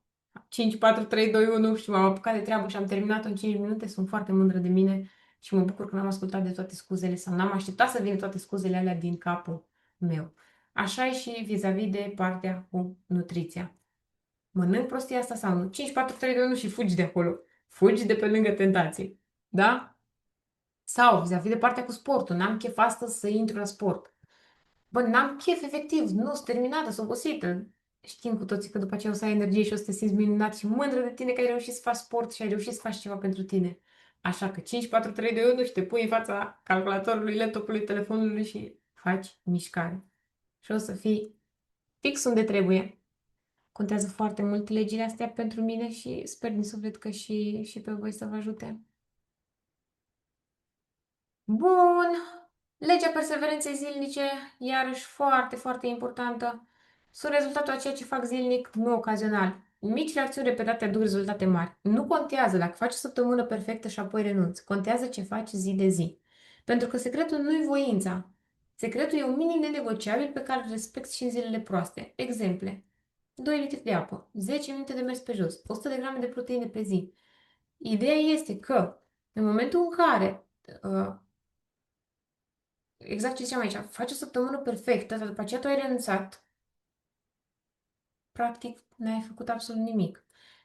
5, 4, 3, 2, 1 și m-am apucat de treabă și am terminat-o în 5 minute, sunt foarte mândră de mine și mă bucur că n-am ascultat de toate scuzele sau n-am așteptat să vină toate scuzele alea din capul meu. Așa e și vis-a-vis de partea cu nutriția. Mănânc prostia asta sau nu? 5, 4, 3, 2, 1 și fugi de acolo. Fugi de pe lângă tentații. Da? Sau vis-a-vis de partea cu sportul. N-am chef astăzi să intru la sport. Bă, n-am chef, efectiv. Nu, sunt terminată, sunt obosită. Știm cu toții că după aceea o să ai energie și o să te simți minunat și mândră de tine că ai reușit să faci sport și ai reușit să faci ceva pentru tine. Așa că 5, 4, 3, 2, 1 și te pui în fața calculatorului, laptopului, telefonului și faci mișcare. și o să fii fix unde trebuie. Contează foarte mult legile astea pentru mine și sper din suflet că și pe voi să vă ajute. Bun. Legea perseverenței zilnice, iarăși foarte, foarte importantă. Sunt rezultatul a ceea ce fac zilnic, nu ocazional. Micile acțiuni repetate aduc rezultate mari. Nu contează dacă faci o săptămână perfectă și apoi renunți. Contează ce faci zi de zi. Pentru că secretul nu e voința. Secretul e un minim nenegociabil pe care îl respecti și în zilele proaste. Exemple. 2 litri de apă, 10 minute de mers pe jos, 100 de grame de proteine pe zi. Ideea este că în momentul în care exact ce ziceam aici, faci o săptămână perfectă, dar după aceea tu ai renunțat, practic n-ai făcut absolut nimic.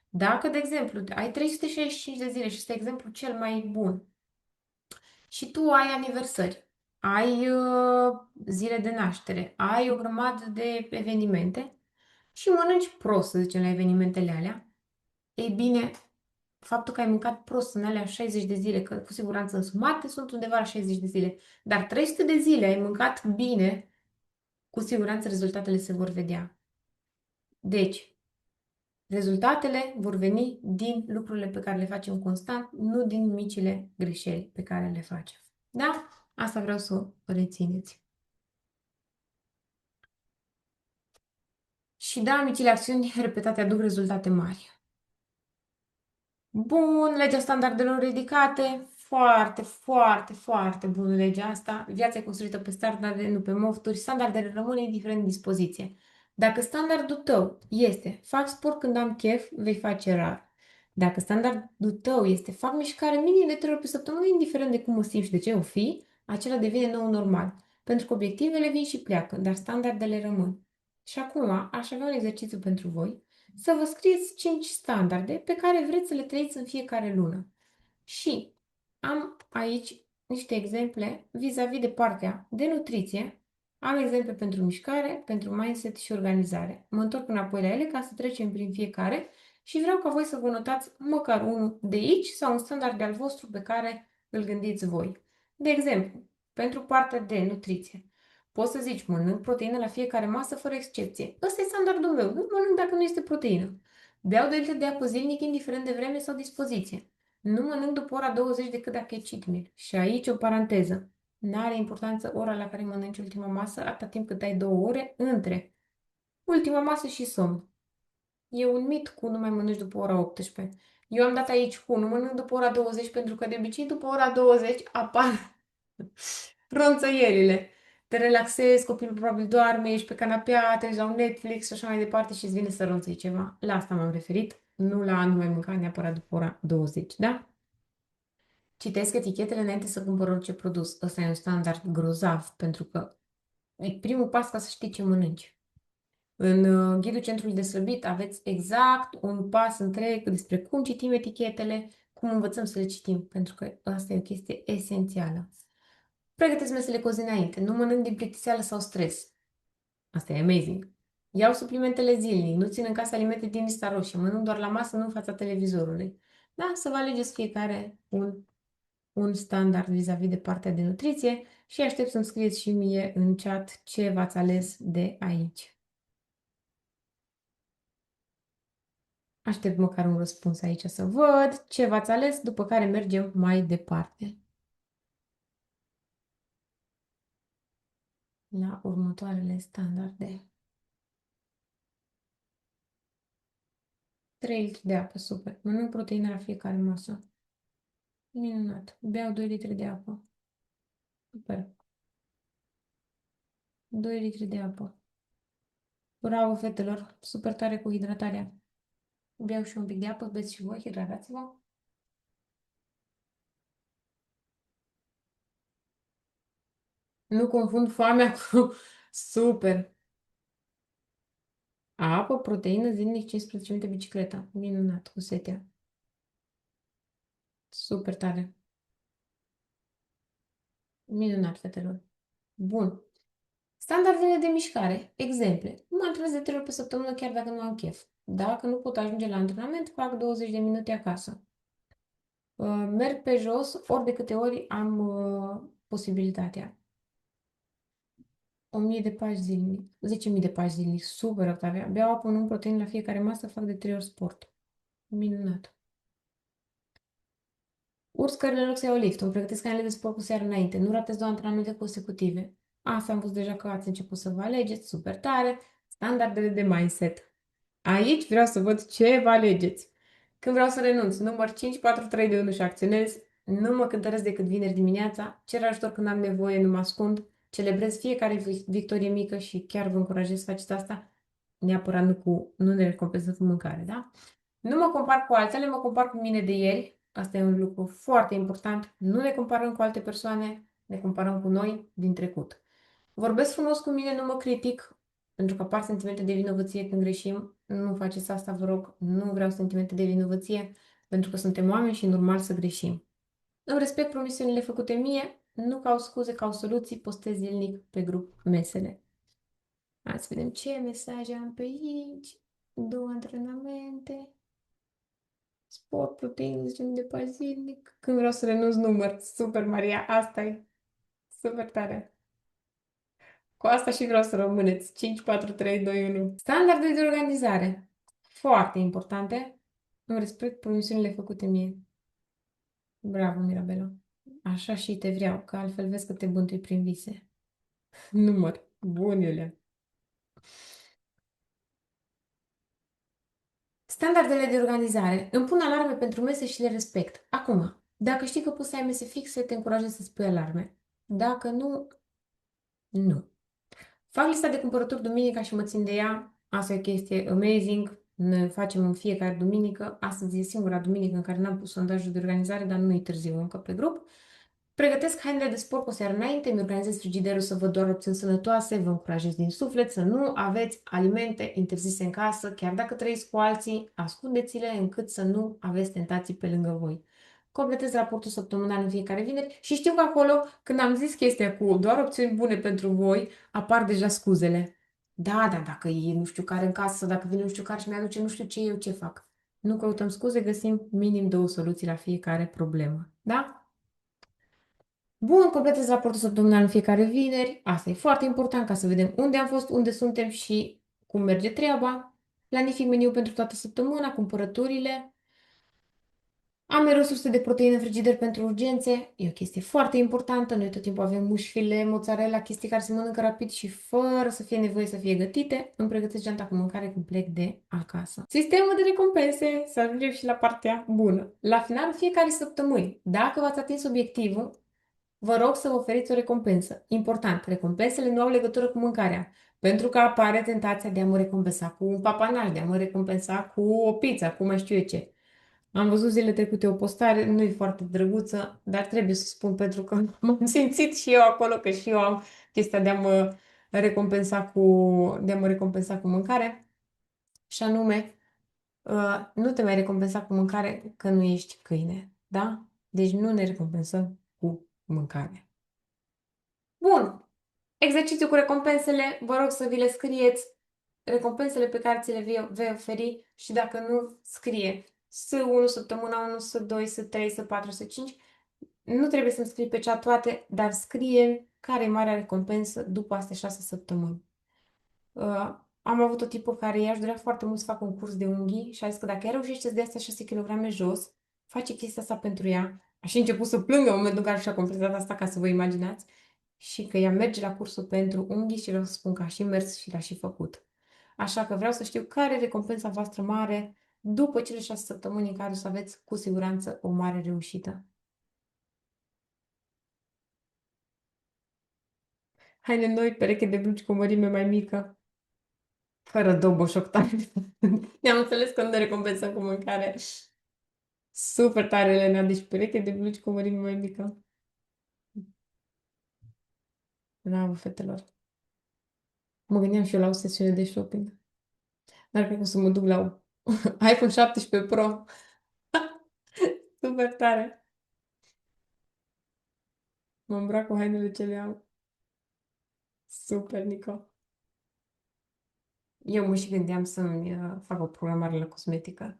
Dacă, de exemplu, ai 365 de zile și este exemplu cel mai bun și tu ai aniversări, ai zile de naștere, ai o grămadă de evenimente și mănânci prost, să zicem, la evenimentele alea, ei bine, faptul că ai mâncat prost în alea 60 de zile, că cu siguranță însumate sunt undeva la 60 de zile, dar 300 de zile ai mâncat bine, cu siguranță rezultatele se vor vedea. Deci, rezultatele vor veni din lucrurile pe care le facem constant, nu din micile greșeli pe care le facem. Da? Asta vreau să o rețineți. Și da, micile acțiuni repetate aduc rezultate mari. Bun, legea standardelor ridicate, foarte, foarte, foarte bună legea asta. Viața e construită pe standarde, nu pe mofturi. Standardele rămân indiferent de dispoziție. Dacă standardul tău este fac sport când am chef, vei face rar. Dacă standardul tău este fac mișcare minim de 3 ori pe săptămână, indiferent de cum o simți și de ce o fi, acela devine nou normal. Pentru că obiectivele vin și pleacă, dar standardele rămân. Și acum aș avea un exercițiu pentru voi să vă scrieți 5 standarde pe care vreți să le trăiți în fiecare lună. Și am aici niște exemple vis-a-vis de partea de nutriție. Am exemple pentru mișcare, pentru mindset și organizare. Mă întorc înapoi la ele ca să trecem prin fiecare și vreau ca voi să vă notați măcar unul de aici sau un standard de al vostru pe care îl gândiți voi. De exemplu, pentru partea de nutriție. Poți să zici, mănânc proteină la fiecare masă fără excepție. Ăsta e standardul meu. Nu mănânc dacă nu este proteină. Beau 2 litri de apă zilnic, indiferent de vreme sau dispoziție. Nu mănânc după ora 20 decât dacă e cheat meal. Și aici o paranteză. N-are importanță ora la care mănânci ultima masă, atâta timp cât ai 2 ore între ultima masă și somn. E un mit cu nu mai mănânci după ora 18. Eu am dat aici cu nu mănânc după ora 20 pentru că de obicei după ora 20 apar ronțăierile. Te relaxezi, copilul probabil doarme, ești pe canapea, te uiți la un Netflix și așa mai departe și îți vine să ronțăi ceva. La asta m-am referit, nu la a nu mai mânca neapărat după ora 20, da? Citesc etichetele înainte să cumpăr orice produs. Ăsta e un standard grozav, pentru că e primul pas ca să știi ce mănânci. În ghidul Centrului de Slăbit aveți exact un pas întreg despre cum citim etichetele, cum învățăm să le citim, pentru că asta e o chestie esențială. Pregătesc mesele cu o zi înainte. Nu mănânc din plictiseală sau stres. Asta e amazing. Iau suplimentele zilnic. Nu țin în casă alimente din lista roșie. Mănânc doar la masă, nu în fața televizorului. Da? Să vă alegeți fiecare un standard vis-a-vis de partea de nutriție și aștept să-mi scrieți și mie în chat ce v-ați ales de aici. Aștept măcar un răspuns aici să văd ce v-ați ales, după care mergem mai departe. La următoarele standarde. 3 litri de apă, super. Mănânc proteină la fiecare masă. Minunat. Beau 2 litri de apă. Super. 2 litri de apă. Bravo, fetelor. Super tare cu hidratarea. Beau și un pic de apă, beți și voi, hidratați-vă. Nu confund foamea cu... Super. Apă, proteină, zilnic 15 minute bicicletă. Minunat, cu setea. Super tare. Minunat, fetelor. Bun. Standardele de mișcare. Exemple. Mă antrenez de 3 ori pe săptămână chiar dacă nu am chef. Dacă nu pot ajunge la antrenament, fac 20 de minute acasă. Merg pe jos ori de câte ori am posibilitatea. 1000 de pași zilnic, 10.000 de pași zilnic, super, Octavia. Beau apă, nu protein la fiecare masă, fac de 3 ori sport. Minunat. Urc scările în loc să iau lift, îmi pregătesc hainele de sport cu seara înainte, nu ratez 2 antrenamente consecutive. Asta am văzut deja că ați început să vă alegeți, super tare. Standardele de mindset. Aici vreau să văd ce vă alegeți. Când vreau să renunț, număr 5, 4, 3, 2, 1 și acționez. Nu mă cântăresc decât vineri dimineața. Cer ajutor când am nevoie, nu mă ascund. Celebrez fiecare victorie mică și chiar vă încurajez să faceți asta. Neapărat nu ne recompensăm cu mâncare, da? Nu mă compar cu altele, mă compar cu mine de ieri. Asta e un lucru foarte important. Nu ne comparăm cu alte persoane, ne comparăm cu noi din trecut. Vorbesc frumos cu mine, nu mă critic, pentru că apar sentimente de vinovăție când greșim. Nu faceți asta, vă rog. Nu vreau sentimente de vinovăție, pentru că suntem oameni și e normal să greșim. Îmi respect promisiunile făcute mie, nu caut scuze, caut soluții, postez zilnic pe grup mesele. Hai să vedem ce mesaje am pe aici. 2 antrenamente. Sport, protein, 10.000 de pași zilnic. Când vreau să renunț număr. Super, Maria, asta e. Super tare. Cu asta și vreau să rămâneți. 5, 4, 3, 2, 1. Standarde de organizare. Foarte importante. Îmi respect promisiunile făcute mie. Bravo, Mirabela. Așa și te vreau, că altfel vezi că te bântui prin vise. Număr. Bun, Iulia. Standardele de organizare. Îmi pun alarme pentru mese și le respect. Acum, dacă știi că poți să ai mese fixe, te încurajez să-ți pui alarme. Dacă nu, nu. Fac lista de cumpărături duminica și mă țin de ea. Asta e o chestie amazing. Noi facem în fiecare duminică. Astăzi e singura duminică în care n-am pus sondajul de organizare, dar nu-i târziu încă pe grup. Pregătesc hainele de sport cu o seară înainte, mi organizez frigiderul să văd doar opțiuni sănătoase, vă încurajez din suflet să nu aveți alimente interzise în casă, chiar dacă trăiți cu alții, ascundeți-le încât să nu aveți tentații pe lângă voi. Completez raportul săptămânal în fiecare vineri și știu că acolo, când am zis chestia cu doar opțiuni bune pentru voi, apar deja scuzele. Da, da, dacă e nu știu care în casă, dacă vine nu știu care și mi-aduce nu știu ce, eu ce fac. Nu căutăm scuze, găsim minim 2 soluții la fiecare problemă. Da? Bun, completez raportul săptămânal în fiecare vineri. Asta e foarte important ca să vedem unde am fost, unde suntem și cum merge treaba. Planific meniul pentru toată săptămâna, cumpărăturile. Am mereu surse de proteină în frigider pentru urgențe. E o chestie foarte importantă. Noi tot timpul avem mușfile, mozzarella, chestii care se mănâncă rapid și fără să fie nevoie să fie gătite. Îmi pregătesc geanta cu mâncare când plec de acasă. Sistemul de recompense. Să ajungem și la partea bună. La finalul fiecare săptămâni, dacă v-ați atins obiectivul, vă rog să vă oferiți o recompensă. Important, recompensele nu au legătură cu mâncarea, pentru că apare tentația de a mă recompensa cu un papanaj, de a mă recompensa cu o pizza, cu mai știu eu ce. Am văzut zilele trecute o postare, nu e foarte drăguță, dar trebuie să spun pentru că m-am simțit și eu acolo, că și eu am chestia de a mă recompensa cu mâncare. Și anume, nu te mai recompensa cu mâncare că nu ești câine, da? Deci nu ne recompensăm cu mâncare. Bun. Exercițiu cu recompensele, vă rog să vi le scrieți, recompensele pe care ți le vei oferi și dacă nu, scrie S1, săptămâna 1, S2, S3, S4, S5. Nu trebuie să-mi scrii pe chat toate, dar scrie care e marea recompensă după astea 6 săptămâni. Am avut o tipă care i-aș dorea foarte mult să facă un curs de unghii și a zis că dacă ea reușește să dea astea 6 kg jos, face chestia asta pentru ea. Așa a început să plângă în momentul în care și-a completat asta, ca să vă imaginați. Și că ea merge la cursul pentru unghii și vreau să spun că a și mers și l-a și făcut. Așa că vreau să știu care e recompensa voastră mare după cele 6 săptămâni în care o să aveți cu siguranță o mare reușită. Haine noi, pereche de blugi cu o mărime mai mică. Fără doboș, Octaviu. Ne-am înțeles că nu ne recompensăm cu mâncare. Super tare, Elena. Deci pereche de blugi cu o mărime mai mică. Bravo, fetelor. Mă gândeam și eu la o sesiune de shopping. Dar cred că o să mă duc la iPhone 17 Pro. Super tare. Mă îmbrac cu hainele ce le am. Super, Nico. Eu mă și gândeam să-mi fac o programare la cosmetică.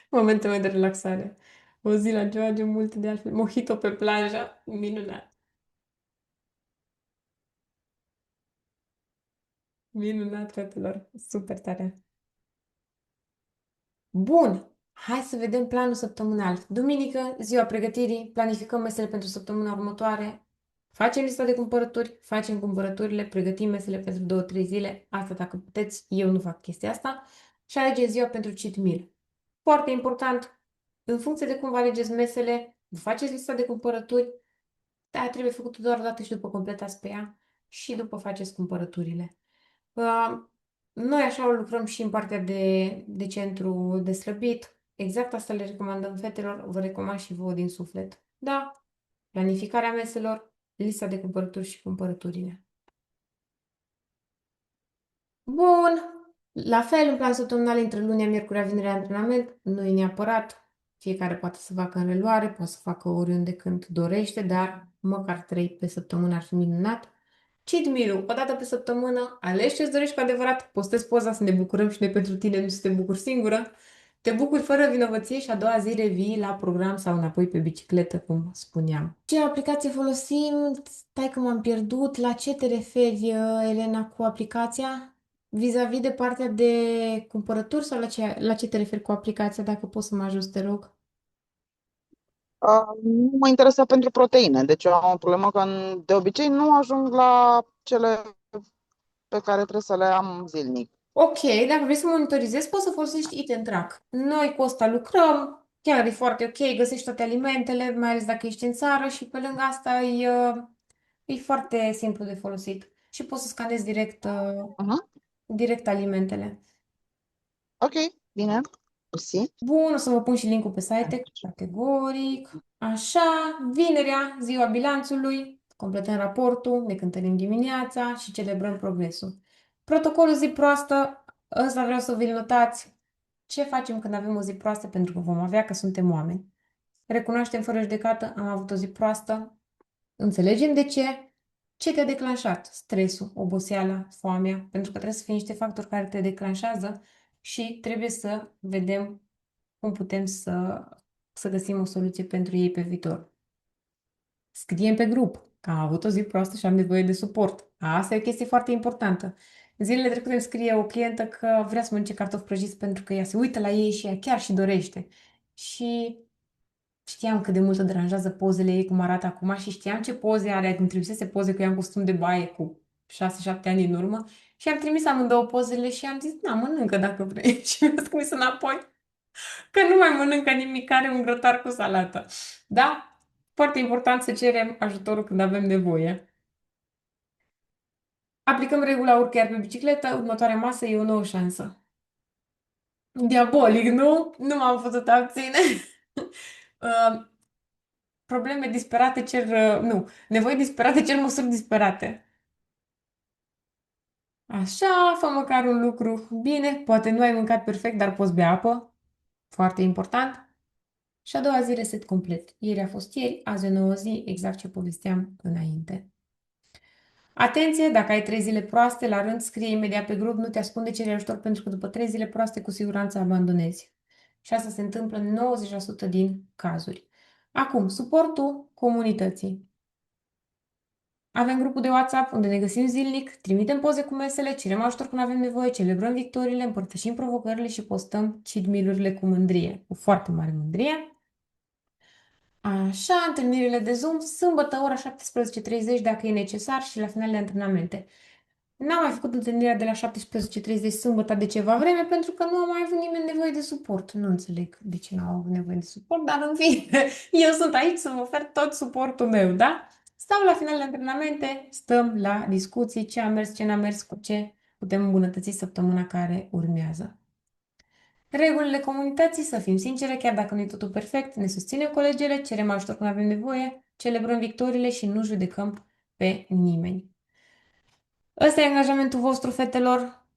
Momente mai de relaxare. O zi la George, multe de altfel. Mojito pe plajă. Minunat. Minunat, fetelor. Super tare. Bun. Hai să vedem planul săptămânal. Duminică, ziua pregătirii, planificăm mesele pentru săptămâna următoare. Facem lista de cumpărături, facem cumpărăturile, pregătim mesele pentru 2-3 zile. Asta dacă puteți, eu nu fac chestia asta. Și alegeți ziua pentru cheat meal. Foarte important, în funcție de cum vă alegeți mesele, vă faceți lista de cumpărături, dar trebuie făcută doar o dată și după completați pe ea și după faceți cumpărăturile. Noi așa o lucrăm și în partea de centru de slăbit. Exact asta le recomandăm fetelor, vă recomand și vouă din suflet. Da, planificarea meselor, lista de cumpărături și cumpărăturile. Bun. La fel, în plan săptămânal, între lunea, miercurea, vinerea, antrenament, nu e neapărat. Fiecare poate să facă în reluare, poate să facă oriunde când dorește, dar măcar 3 pe săptămână ar fi minunat. Cheat meal-ul, o dată pe săptămână, alegi ce-ți dorești cu adevărat, postezi poza să ne bucurăm și noi pentru tine, nu să te bucuri singură. Te bucuri fără vinovăție și a doua zi revii la program sau înapoi pe bicicletă, cum spuneam. Ce aplicație folosim? Stai că m-am pierdut. La ce te referi, Elena, cu aplicația? Vis-a-vis de partea de cumpărături sau la ce te referi cu aplicația, dacă poți să mă ajuți, te rog? Nu mă interesează pentru proteine, deci eu am o problemă că de obicei nu ajung la cele pe care trebuie să le am zilnic. Ok, dacă vrei să monitorizezi, poți să folosești Eat and Track. Noi cu asta lucrăm, chiar e foarte ok, găsești toate alimentele, mai ales dacă ești în țară și pe lângă asta e foarte simplu de folosit. Și poți să scanezi direct alimentele. Ok, bine. Mersi. Bun, o să vă pun și link-ul pe site, categoric. Așa, vinerea, ziua bilanțului, completăm raportul, ne cântărim dimineața și celebrăm progresul. Protocolul zi proastă, ăsta vreau să vi-l notați. Ce facem când avem o zi proastă? Pentru că vom avea, că suntem oameni. Recunoaștem fără judecată, am avut o zi proastă, înțelegem de ce. Ce te-a declanșat? Stresul, oboseala, foamea, pentru că trebuie să fie niște factori care te declanșează și trebuie să vedem cum putem să găsim o soluție pentru ei pe viitor. Scriem pe grup că am avut o zi proastă și am nevoie de suport. Asta e o chestie foarte importantă. Zilele trecute îmi scrie o clientă că vrea să mănânce cartofi prăjiți pentru că ea se uită la ei și ea chiar și dorește. Și știam cât de mult o deranjează pozele ei, cum arată acum și știam ce poze are. Îmi trimisese poze că ea în costum de baie cu 6-7 ani în urmă și am trimis amândouă pozele și am zis, na, mănâncă dacă vrei. Și mi-a scris înapoi că nu mai mănâncă nimic, are un grătar cu salată. Da? Foarte important să cerem ajutorul când avem nevoie. Aplicăm regula urcă iar pe bicicletă, următoarea masă e o nouă șansă. Diabolic, nu? Nu m-am putut abține. Probleme disperate cer... nu. Nevoi disperate cer măsuri disperate. Așa, fă măcar un lucru bine. Poate nu ai mâncat perfect, dar poți bea apă. Foarte important. Și a doua zi reset complet. Ieri a fost ieri, azi e o nouă zi, exact ce povesteam înainte. Atenție, dacă ai 3 zile proaste, la rând scrie imediat pe grup, nu te ascunde, cere ajutor pentru că după 3 zile proaste cu siguranță abandonezi. Și asta se întâmplă în 90% din cazuri. Acum, suportul comunității. Avem grupul de WhatsApp unde ne găsim zilnic, trimitem poze cu mesele, cerem ajutor când avem nevoie, celebrăm victoriile, împărtășim provocările și postăm cheat meal-urile cu mândrie, cu foarte mare mândrie. Așa, întâlnirile de Zoom, sâmbătă, ora 17:30 dacă e necesar și la final de antrenamente. N-am mai făcut întâlnirea de la 17:30 sâmbătă de ceva vreme pentru că nu a mai avut nimeni nevoie de suport. Nu înțeleg de ce n-au avut nevoie de suport, dar în fine, eu sunt aici să vă ofer tot suportul meu, da? Stau la final de antrenamente, stăm la discuții, ce a mers, ce n-a mers, cu ce putem îmbunătăți săptămâna care urmează. Regulile comunității, să fim sincere, chiar dacă nu e totul perfect, ne susținem colegele, cerem ajutor când avem nevoie, celebrăm victoriile și nu judecăm pe nimeni. Ăsta e angajamentul vostru, fetelor.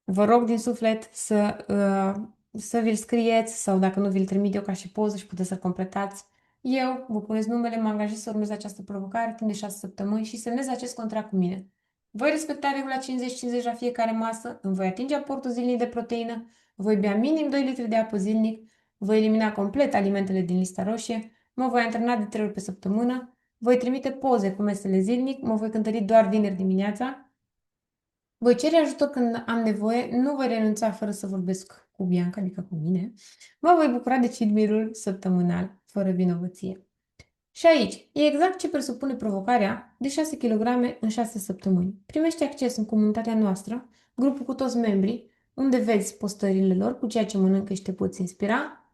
Vă rog din suflet să vi-l scrieți sau dacă nu vi-l trimit eu ca și poză și puteți să-l completați. Eu vă puneți numele, mă angajez să urmez această provocare timp de 6 săptămâni și semnez acest contract cu mine. Voi respecta regula 50-50 la fiecare masă, îmi voi atinge aportul zilnic de proteină, voi bea minim 2 litri de apă zilnic, voi elimina complet alimentele din lista roșie, mă voi antrena de 3 ori pe săptămână, voi trimite poze cu mesele zilnic, mă voi cântări doar vineri dimineața, Voi cere ajutor când am nevoie, nu voi renunța fără să vorbesc cu Bianca, adică cu mine. Mă voi bucura de feedback-ul săptămânal, fără vinovăție. Și aici, e exact ce presupune provocarea de 6 kg în 6 săptămâni. Primești acces în comunitatea noastră, grupul cu toți membrii, unde vezi postările lor cu ceea ce mănâncă și te poți inspira.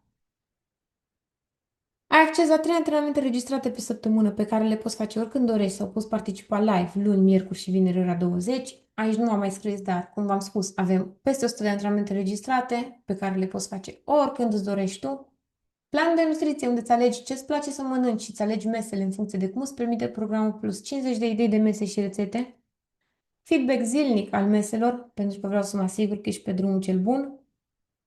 Ai acces la 3 antrenamente registrate pe săptămână pe care le poți face oricând dorești sau poți participa live luni, miercuri și vineri ora 20. Aici nu am mai scris, dar, cum v-am spus, avem peste 100 de antrenamente registrate pe care le poți face oricând îți dorești tu. Plan de nutriție unde îți alegi ce-ți place să mănânci și îți alegi mesele în funcție de cum îți permite programul plus 50 de idei de mese și rețete. Feedback zilnic al meselor, pentru că vreau să mă asigur că ești pe drumul cel bun.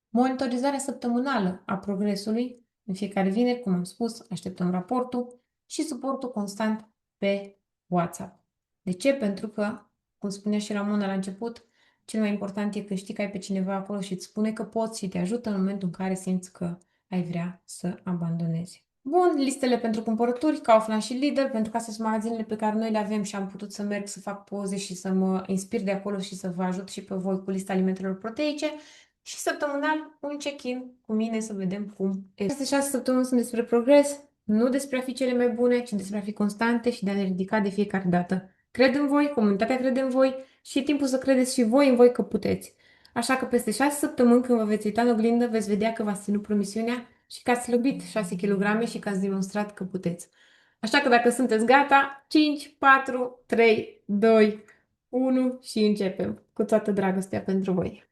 Monitorizarea săptămânală a progresului. În fiecare vineri, cum am spus, așteptăm raportul și suportul constant pe WhatsApp. De ce? Pentru că, cum spunea și Ramona la început, cel mai important e că știi că ai pe cineva acolo și îți spune că poți și te ajută în momentul în care simți că ai vrea să abandonezi. Bun, listele pentru cumpărături, Kaufland și Lidl, pentru că astea sunt magazinele pe care noi le avem și am putut să merg să fac poze și să mă inspir de acolo și să vă ajut și pe voi cu lista alimentelor proteice. Și săptămânal un check-in cu mine să vedem cum este. Aceste 6 săptămâni sunt despre progres, nu despre a fi cele mai bune, ci despre a fi constante și de a ne ridica de fiecare dată. Cred în voi, comunitatea crede în voi și e timpul să credeți și voi în voi că puteți. Așa că peste 6 săptămâni, când vă veți uita în oglindă, veți vedea că v-ați ținut promisiunea și că ați slăbit 6 kg și că ați demonstrat că puteți. Așa că dacă sunteți gata, 5, 4, 3, 2, 1 și începem cu toată dragostea pentru voi.